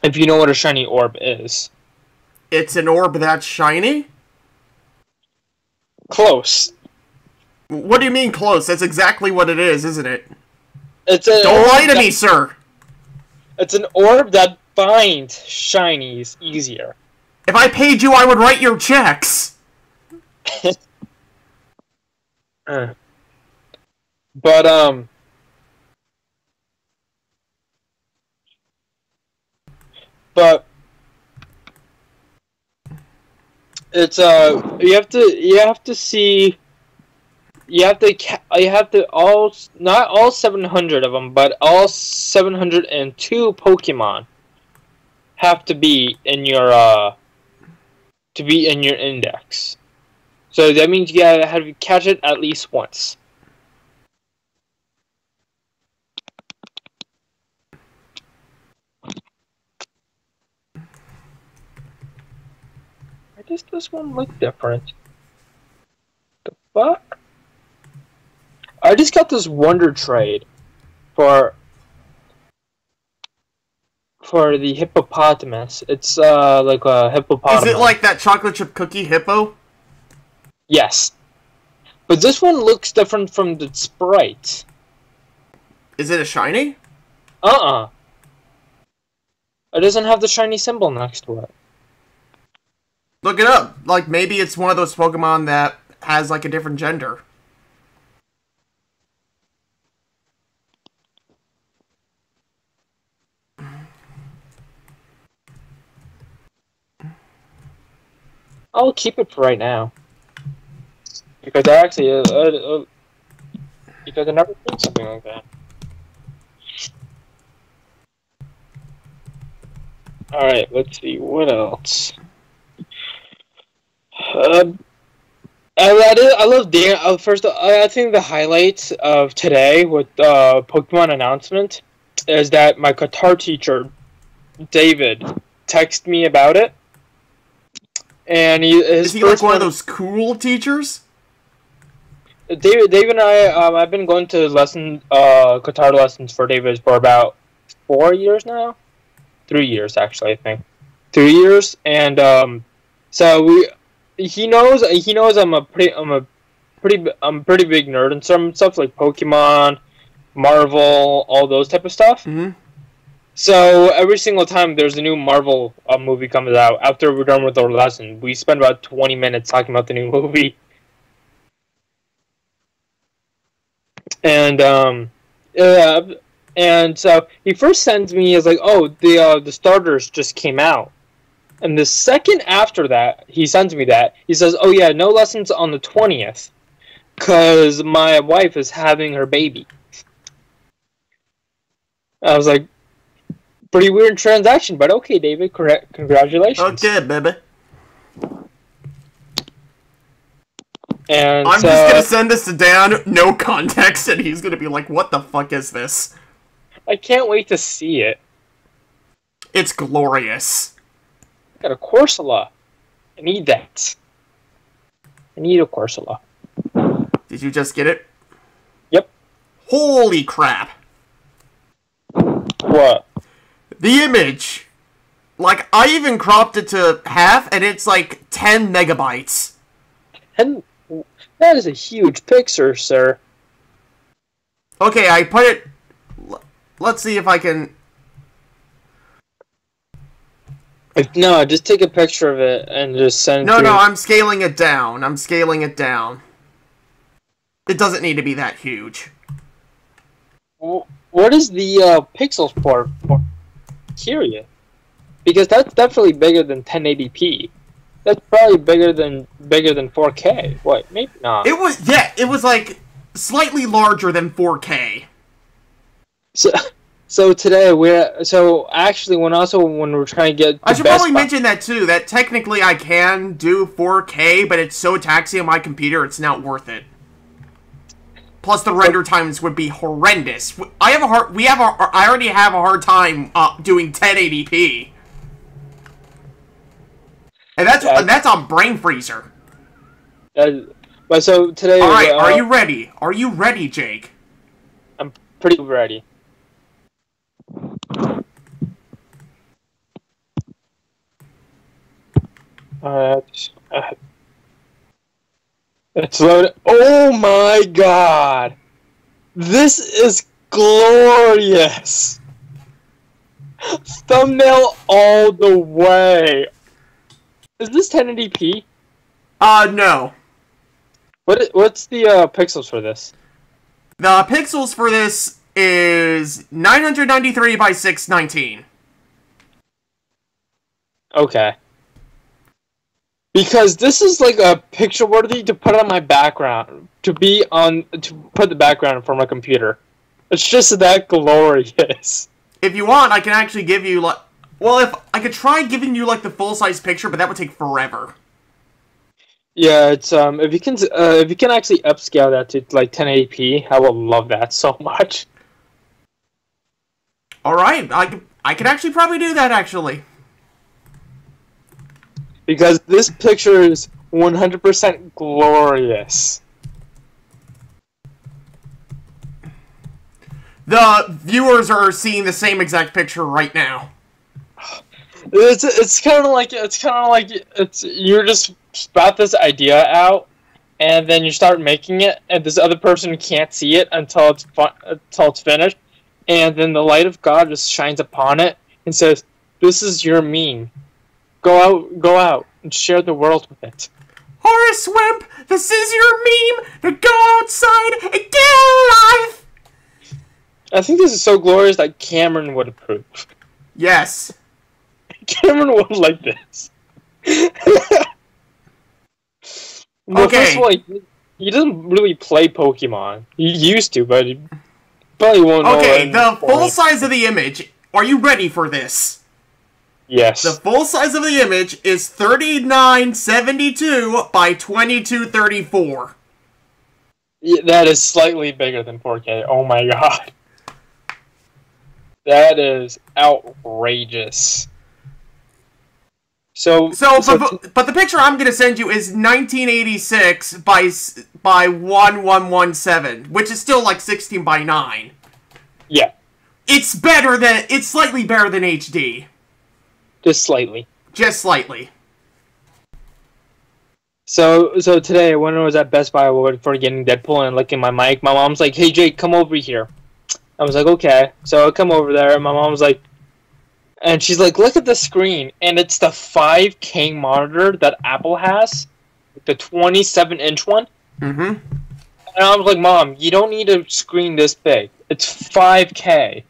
[SPEAKER 2] If you know what a shiny orb is.
[SPEAKER 1] It's an orb that's shiny?
[SPEAKER 2] Close.
[SPEAKER 1] What do you mean close? That's exactly what it is, isn't it?
[SPEAKER 2] Don't
[SPEAKER 1] lie to me, sir!
[SPEAKER 2] It's an orb that finds shinies easier.
[SPEAKER 1] If I paid you, I would write your checks!
[SPEAKER 2] But, it's, you have to see, not all 700 of them, but all 702 Pokemon have to be in your, index. So that means you gotta have to catch it at least once. I guess this one looked different. The fuck? I just got this Wonder Trade for the hippopotamus. It's like a hippopotamus.
[SPEAKER 1] Is it like that chocolate chip cookie hippo?
[SPEAKER 2] Yes. But this one looks different from the sprite.
[SPEAKER 1] Is it a shiny?
[SPEAKER 2] Uh-uh. It doesn't have the shiny symbol next to it.
[SPEAKER 1] Look it up. Like, maybe it's one of those Pokemon that has, like, a different gender.
[SPEAKER 2] I'll keep it for right now. Because I actually, because I never seen something like that. Alright, let's see, what else? I love Dan. First, I think the highlight of today with Pokemon announcement is that my guitar teacher, David, texted me about it. And
[SPEAKER 1] is he like one of those cool teachers?
[SPEAKER 2] David and I've been going to guitar lessons for David for about 4 years now. 3 years, actually, I think. 3 years, and so he knows I'm a pretty big nerd and some stuff like Pokemon, Marvel, all those type of stuff.
[SPEAKER 1] Mm-hmm.
[SPEAKER 2] So every single time there's a new Marvel movie comes out, after we're done with our lesson, we spend about 20 minutes talking about the new movie. And and so he first sends me as like, oh, the starters just came out. And the second after that, he sends me that. He says, oh yeah, no lessons on the 20th, because my wife is having her baby. I was like, pretty weird transaction, but okay, David, correct. Congratulations.
[SPEAKER 1] Okay, baby.
[SPEAKER 2] And
[SPEAKER 1] I'm just gonna send this to Dan, no context, and he's gonna be like, what the fuck is this?
[SPEAKER 2] I can't wait to see it.
[SPEAKER 1] It's glorious.
[SPEAKER 2] I got a Corsola. I need that. I need a Corsola.
[SPEAKER 1] Did you just get it?
[SPEAKER 2] Yep.
[SPEAKER 1] Holy crap.
[SPEAKER 2] What?
[SPEAKER 1] The image. Like, I even cropped it to half, and it's like 10 megabytes.
[SPEAKER 2] And that is a huge picture, sir.
[SPEAKER 1] Okay, I put it... Let's see if I can...
[SPEAKER 2] No, just take a picture of it and just send it
[SPEAKER 1] No, I'm scaling it down. I'm scaling it down. It doesn't need to be that huge.
[SPEAKER 2] What is the pixels for? Curious. Because that's definitely bigger than 1080p. That's probably bigger than 4K. What? Maybe not.
[SPEAKER 1] It was like slightly larger than 4K.
[SPEAKER 2] So today actually when we're trying to get
[SPEAKER 1] I should probably mention that too, that technically I can do 4K, but it's so taxing on my computer it's not worth it. Plus the render times would be horrendous. I already have a hard time doing 1080p. And that's on Brainfreezerrr.
[SPEAKER 2] But so today
[SPEAKER 1] Alright, are you ready? Are you ready, Jake?
[SPEAKER 2] I'm pretty ready. It's loaded. Oh my god! This is glorious! Thumbnail all the way! Is this 1080p?
[SPEAKER 1] No.
[SPEAKER 2] What's the pixels for this?
[SPEAKER 1] The pixels for this is 993 by 619.
[SPEAKER 2] Okay. Because this is like a picture worthy to put on my background, to put the background for my computer. It's just that glorious.
[SPEAKER 1] If you want, I can actually give you like, well, if I could try giving you like the full size picture, but that would take forever.
[SPEAKER 2] Yeah, it's if you can actually upscale that to like 1080p, I will love that so much.
[SPEAKER 1] All right, I could actually probably do that actually.
[SPEAKER 2] Because this picture is 100% glorious.
[SPEAKER 1] The viewers are seeing the same exact picture right now.
[SPEAKER 2] It's kind of like you're just sprout this idea out, and then you start making it, and this other person can't see it until it's finished, and then the light of God just shines upon it and says, "This is your meme. Go out, and share the world with it."
[SPEAKER 1] Horace Wimp, this is your meme. To go outside and get alive.
[SPEAKER 2] I think this is so glorious that Cameron would approve.
[SPEAKER 1] Yes.
[SPEAKER 2] Cameron would like this. Well,
[SPEAKER 1] okay.
[SPEAKER 2] First of all, he doesn't really play Pokemon. He used to, but he probably won't know.
[SPEAKER 1] Okay, the full size of the image. Are you ready for this?
[SPEAKER 2] Yes.
[SPEAKER 1] The full size of the image is 3972 by 2234.
[SPEAKER 2] Yeah, that is slightly bigger than 4K. Oh my god. That is outrageous. But
[SPEAKER 1] the picture I'm going to send you is 1986 by 1117, which is still like 16 by 9.
[SPEAKER 2] Yeah.
[SPEAKER 1] It's slightly better than HD.
[SPEAKER 2] Just slightly.
[SPEAKER 1] Just slightly.
[SPEAKER 2] So today, when I was at Best Buy for getting Deadpool and licking my mic, my mom's like, "Hey Jake, come over here." I was like, "Okay." So I come over there, and my mom's like, and she's like, "Look at the screen," and it's the 5K monitor that Apple has, the 27-inch one.
[SPEAKER 1] Mm-hmm.
[SPEAKER 2] And I was like, "Mom, you don't need a screen this big. It's 5K."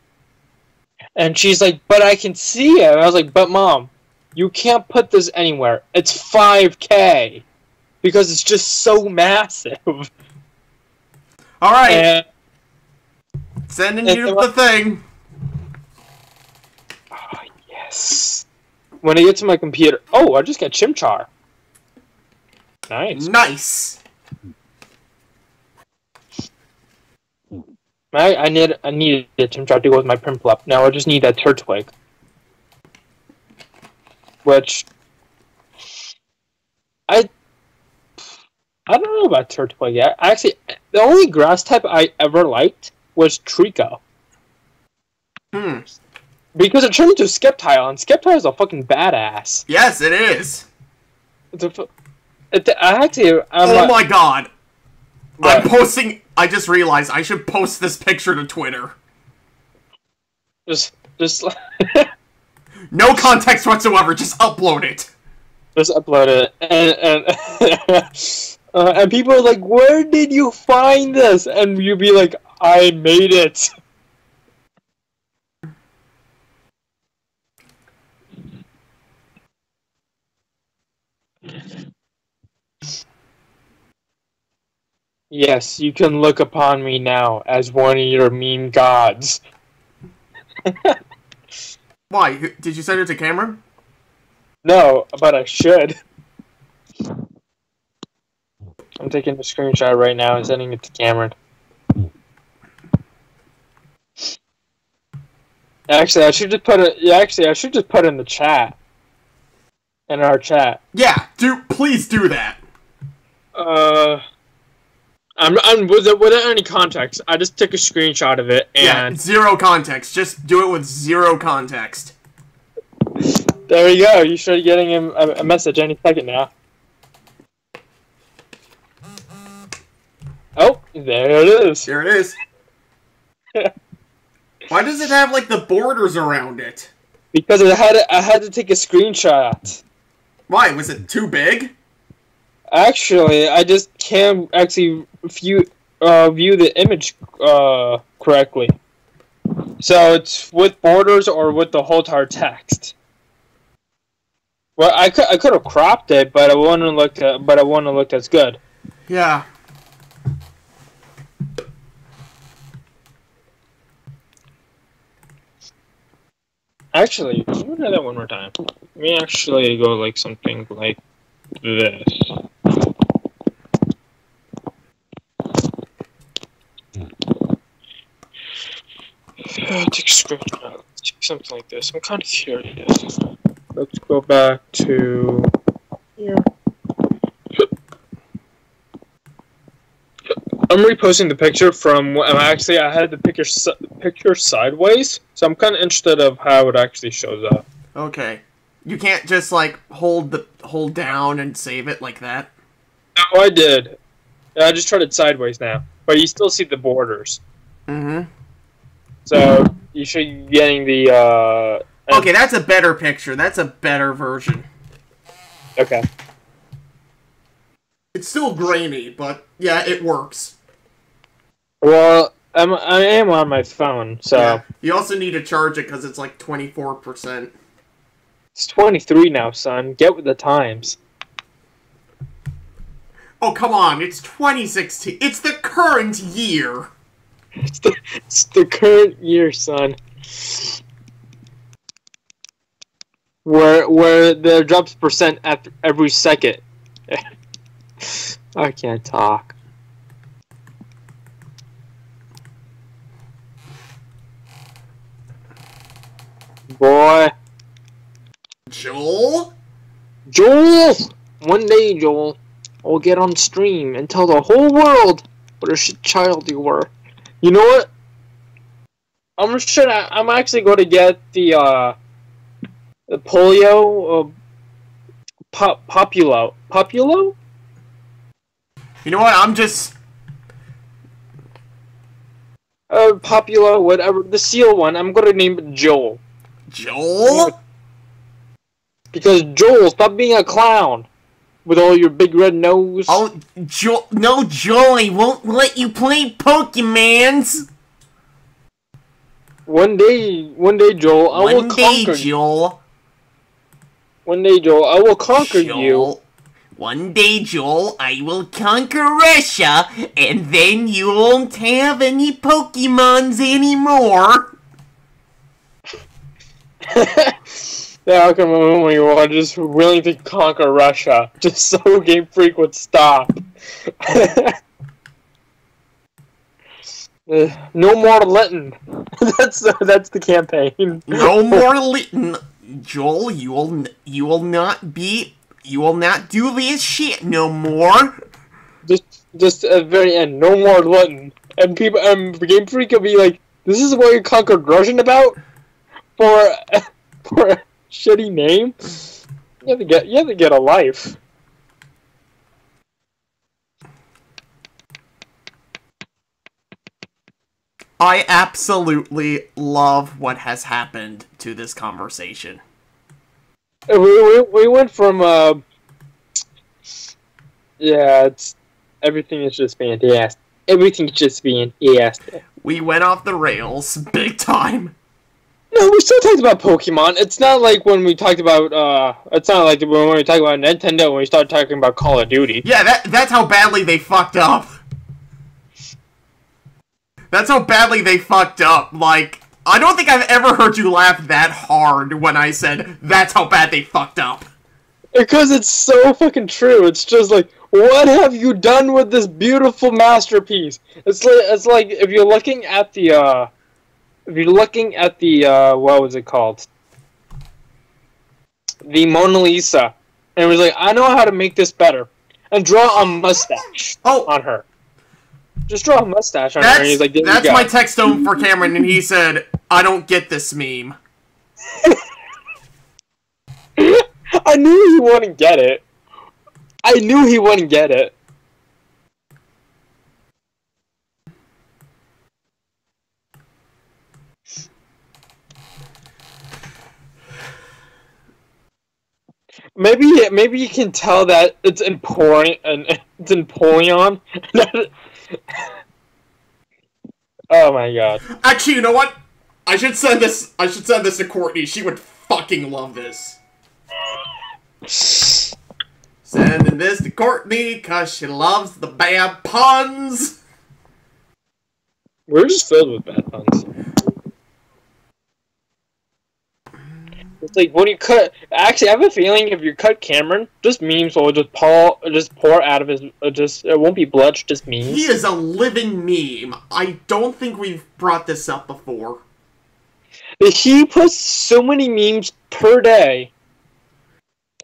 [SPEAKER 2] And she's like, "But I can see it." And I was like, "But Mom, you can't put this anywhere. It's 5K." Because it's just so massive.
[SPEAKER 1] Alright.
[SPEAKER 2] And
[SPEAKER 1] sending you the thing.
[SPEAKER 2] Oh, yes. When I get to my computer... Oh, I just got Chimchar. Nice.
[SPEAKER 1] Nice.
[SPEAKER 2] I need a Chimchar to go with my Prinplup. Now I just need that Turtwig. Which... I don't know about Turtwig yet. Actually, the only grass type I ever liked was Trico. Because it turned into Skeptile, and Skeptile is a fucking badass.
[SPEAKER 1] Yes, it is.
[SPEAKER 2] Oh
[SPEAKER 1] my god.
[SPEAKER 2] What?
[SPEAKER 1] I'm posting... I just realized I should post this picture to Twitter.
[SPEAKER 2] Just
[SPEAKER 1] No context whatsoever, just upload it.
[SPEAKER 2] Just upload it. And people are like, "Where did you find this?" And you'd be like, "I made it." Yes, you can look upon me now as one of your meme gods.
[SPEAKER 1] Why? Did you send it to Cameron?
[SPEAKER 2] No, but I should. I'm taking a screenshot right now and sending it to Cameron. Actually, I should just put it. Yeah, actually, I should just put it in the chat. In our chat.
[SPEAKER 1] Yeah, please do that.
[SPEAKER 2] Without any context. I just took a screenshot of it and
[SPEAKER 1] yeah, zero context. Just do it with zero context.
[SPEAKER 2] There you go. You should be getting a message any second now. Oh, there it is.
[SPEAKER 1] There it is. Why does it have like the borders around it?
[SPEAKER 2] Because I had to take a screenshot.
[SPEAKER 1] Why? Was it too big?
[SPEAKER 2] Actually, I just can't actually view the image correctly. So it's with borders or with the whole entire text. Well, I could have cropped it, but it wouldn't look as good.
[SPEAKER 1] Yeah.
[SPEAKER 2] Actually, let me try that one more time. Let me actually go like something like this. Take a screenshot. Take something like this. I'm kind of curious. Let's go back to here. I'm reposting the picture from. Actually, I had the picture sideways, so I'm kind of interested of how it actually shows up.
[SPEAKER 1] Okay. You can't just like hold down and save it like that.
[SPEAKER 2] No, I did. I just tried it sideways now, but you still see the borders.
[SPEAKER 1] Mm-hmm.
[SPEAKER 2] So you should be getting the.
[SPEAKER 1] Okay, that's a better picture. That's a better version.
[SPEAKER 2] Okay.
[SPEAKER 1] It's still grainy, but yeah, it works.
[SPEAKER 2] Well, I am on my phone, so
[SPEAKER 1] yeah. You also need to charge it because it's like 24%.
[SPEAKER 2] It's 23 now, son. Get with the times.
[SPEAKER 1] Oh, come on. It's 2016. It's the current year.
[SPEAKER 2] It's the current year, son. Where there drops percent after every second. I can't talk. Boy.
[SPEAKER 1] Joel?
[SPEAKER 2] Joel! One day, Joel, I'll get on stream and tell the whole world what a shit child you were. You know what? I'm actually going to get the polio Populo. Populo?
[SPEAKER 1] You know what? I'm just...
[SPEAKER 2] Populo, whatever. The seal one. I'm going to name it Joel.
[SPEAKER 1] Joel?
[SPEAKER 2] Because Joel, stop being a clown. With all your big red nose.
[SPEAKER 1] Oh, no, Joel, I won't let you play Pokemons.
[SPEAKER 2] One day, Joel, I will conquer you. One day, Joel, I will conquer you.
[SPEAKER 1] One day, Joel, I will conquer Russia, and then you won't have any Pokemons anymore.
[SPEAKER 2] Yeah, how come when you are just willing to conquer Russia, just so Game Freak would stop? No more Linton. That's the campaign.
[SPEAKER 1] No more Linton, Joel. You will not do this shit no more.
[SPEAKER 2] Just at the very end, no more Linton, and Game Freak will be like, "This is what you conquered Russian about for a shitty name." You have to get a life.
[SPEAKER 1] I absolutely love what has happened to this conversation.
[SPEAKER 2] We went from everything is just fantastic. Everything's just fantastic.
[SPEAKER 1] We went off the rails big time.
[SPEAKER 2] No, we still talked about Pokemon. It's not like when we talked about, it's not like when we talked about Nintendo when we started talking about Call of Duty.
[SPEAKER 1] Yeah, that's how badly they fucked up. That's how badly they fucked up. Like, I don't think I've ever heard you laugh that hard when I said, that's how bad they fucked up.
[SPEAKER 2] Because it's so fucking true. It's just like, what have you done with this beautiful masterpiece? It's like if you're looking at the, what was it called? The Mona Lisa. And it was like, I know how to make this better. And draw a mustache on her. Just draw a mustache on her. And he's like,
[SPEAKER 1] that's my text home for Cameron, and he said, I don't get this meme.
[SPEAKER 2] I knew he wouldn't get it. I knew he wouldn't get it. Maybe you can tell that it's important and it's Empoleon. Oh my god.
[SPEAKER 1] Actually, you know what? I should send this to Courtney. She would fucking love this. Sending this to Courtney cause she loves the bad puns.
[SPEAKER 2] We're just filled with bad puns. It's like when you cut. Actually, I have a feeling if you cut Cameron, just memes will just pour out of his. It won't be blood, just memes.
[SPEAKER 1] He is a living meme. I don't think we've brought this up before.
[SPEAKER 2] He posts so many memes per day.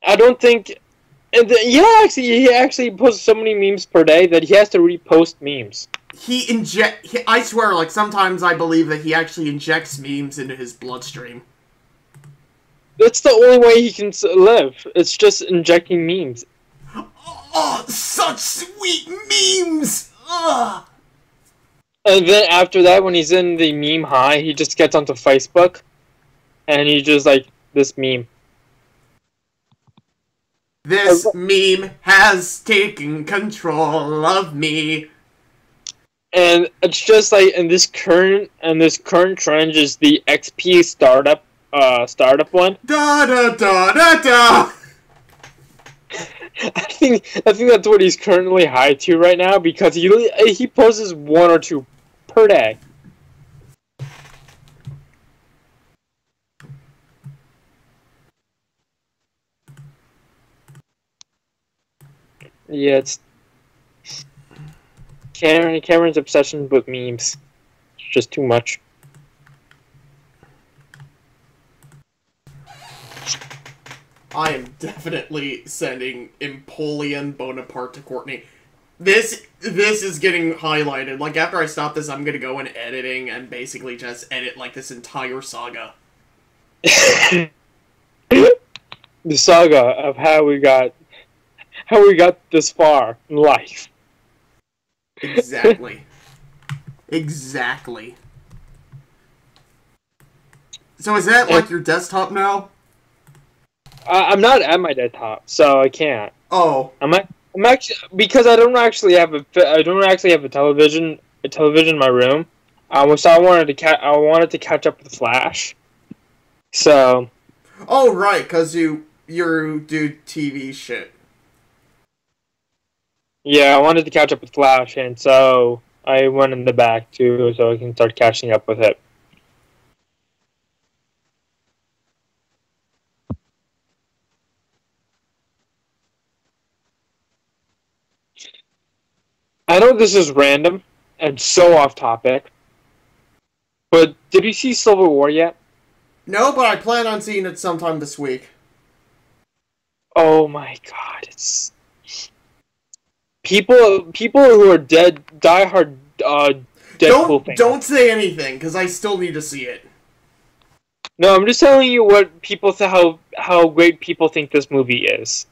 [SPEAKER 2] I don't think. He actually posts so many memes per day that he has to repost memes.
[SPEAKER 1] I swear, like, sometimes I believe that he actually injects memes into his bloodstream.
[SPEAKER 2] That's the only way he can live. It's just injecting memes.
[SPEAKER 1] Oh, such sweet memes! Ugh.
[SPEAKER 2] And then after that, when he's in the meme high, he just gets onto Facebook, and he just like, this meme.
[SPEAKER 1] This meme has taken control of me.
[SPEAKER 2] And it's just like, and this current trend is the XP startup one.
[SPEAKER 1] Da da da da da.
[SPEAKER 2] I think that's what he's currently high to right now because he posts 1 or 2 per day. Yeah, it's Cameron's obsession with memes. It's just too much.
[SPEAKER 1] I am definitely sending Empoleon Bonaparte to Courtney. This is getting highlighted. Like, after I stop this, I'm gonna go in editing and basically just edit, like, this entire saga.
[SPEAKER 2] The saga of how we got this far in life.
[SPEAKER 1] Exactly. Exactly. So is that, like, your desktop now?
[SPEAKER 2] I'm not at my desktop, so I can't.
[SPEAKER 1] Oh.
[SPEAKER 2] I'm actually because I don't actually have a television in my room. So I wanted to catch up with Flash. So.
[SPEAKER 1] Oh right, cause you do TV shit.
[SPEAKER 2] Yeah, I wanted to catch up with Flash, and so I went in the back too, so I can start catching up with it. I know this is random and so off topic, but did you see Civil War yet?
[SPEAKER 1] No, but I plan on seeing it sometime this week.
[SPEAKER 2] Oh my god, it's people who are diehard Deadpool fans.
[SPEAKER 1] Don't say anything, because I still need to see it.
[SPEAKER 2] No, I'm just telling you what people how great people think this movie is.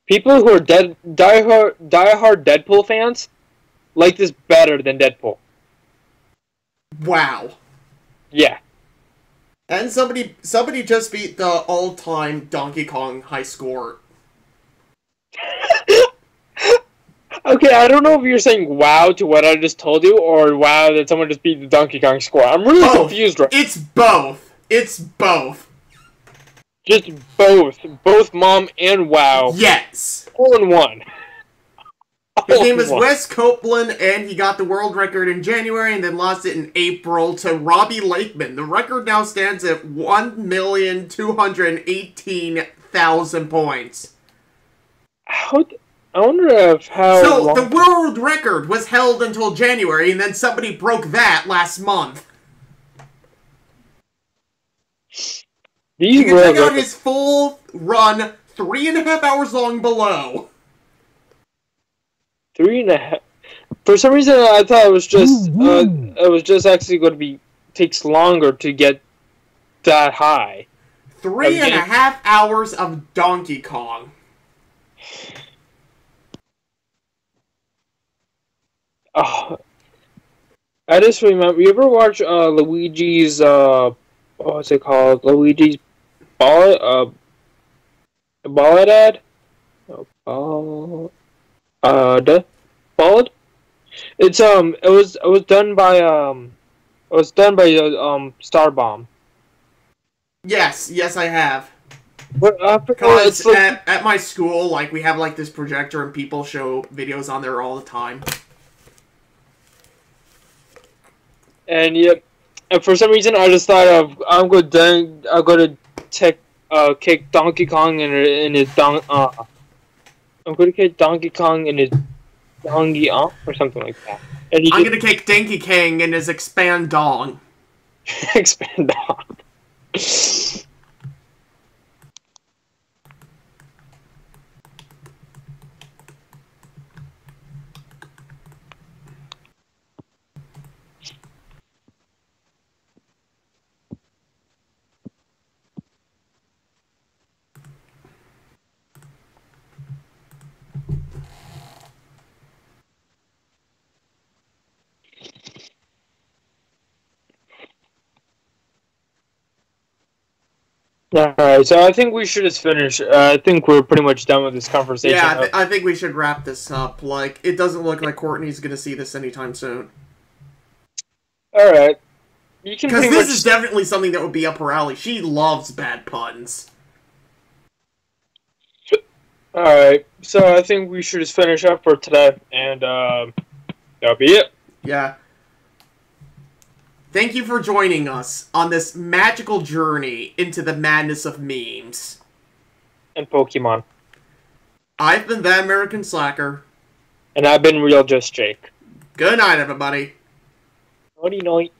[SPEAKER 2] People who are diehard Deadpool fans like this better than Deadpool.
[SPEAKER 1] Wow.
[SPEAKER 2] Yeah.
[SPEAKER 1] And somebody just beat the all-time Donkey Kong high score.
[SPEAKER 2] Okay, I don't know if you're saying wow to what I just told you, or wow that someone just beat the Donkey Kong score. I'm really confused right now.
[SPEAKER 1] It's both. It's both.
[SPEAKER 2] Just both. Both mom and wow.
[SPEAKER 1] Yes.
[SPEAKER 2] All in one.
[SPEAKER 1] His name is Wes Copeland, and he got the world record in January and then lost it in April to Robbie Lakeman. The record now stands at 1,218,000 points.
[SPEAKER 2] I wonder if how.
[SPEAKER 1] So, the world record was held until January, and then somebody broke that last month. You can check out his full run, 3.5 hours long below.
[SPEAKER 2] 3.5. For some reason, I thought it was just actually going to be takes longer to get that high.
[SPEAKER 1] 3.5 hours of Donkey Kong.
[SPEAKER 2] Oh, I just remember. You ever watch Luigi's what's it called? Luigi's Ballad? Ballad? Ballad? It's it was done by Starbomb.
[SPEAKER 1] Yes, I have.
[SPEAKER 2] But
[SPEAKER 1] because at my school, like, we have like this projector and people show videos on there all the time.
[SPEAKER 2] And yeah, and for some reason I just thought of I'm going to kick Donkey Kong in his I'm going to kick Donkey Kong in his Dongy or something like that. And
[SPEAKER 1] I'm going to kick Dinky King in his expand dong.
[SPEAKER 2] Expand dong. Alright, so I think we should just finish. I think we're pretty much done with this conversation.
[SPEAKER 1] Yeah, I think we should wrap this up. Like, it doesn't look like Courtney's going to see this anytime soon.
[SPEAKER 2] Alright.
[SPEAKER 1] Because this is definitely something that would be up her alley. She loves bad puns.
[SPEAKER 2] Alright, so I think we should just finish up for today, and that'll be it.
[SPEAKER 1] Yeah. Thank you for joining us on this magical journey into the madness of memes.
[SPEAKER 2] And Pokemon.
[SPEAKER 1] I've been the American Slacker.
[SPEAKER 2] And I've been Real Just Jake.
[SPEAKER 1] Good night, everybody.
[SPEAKER 2] Nighty night.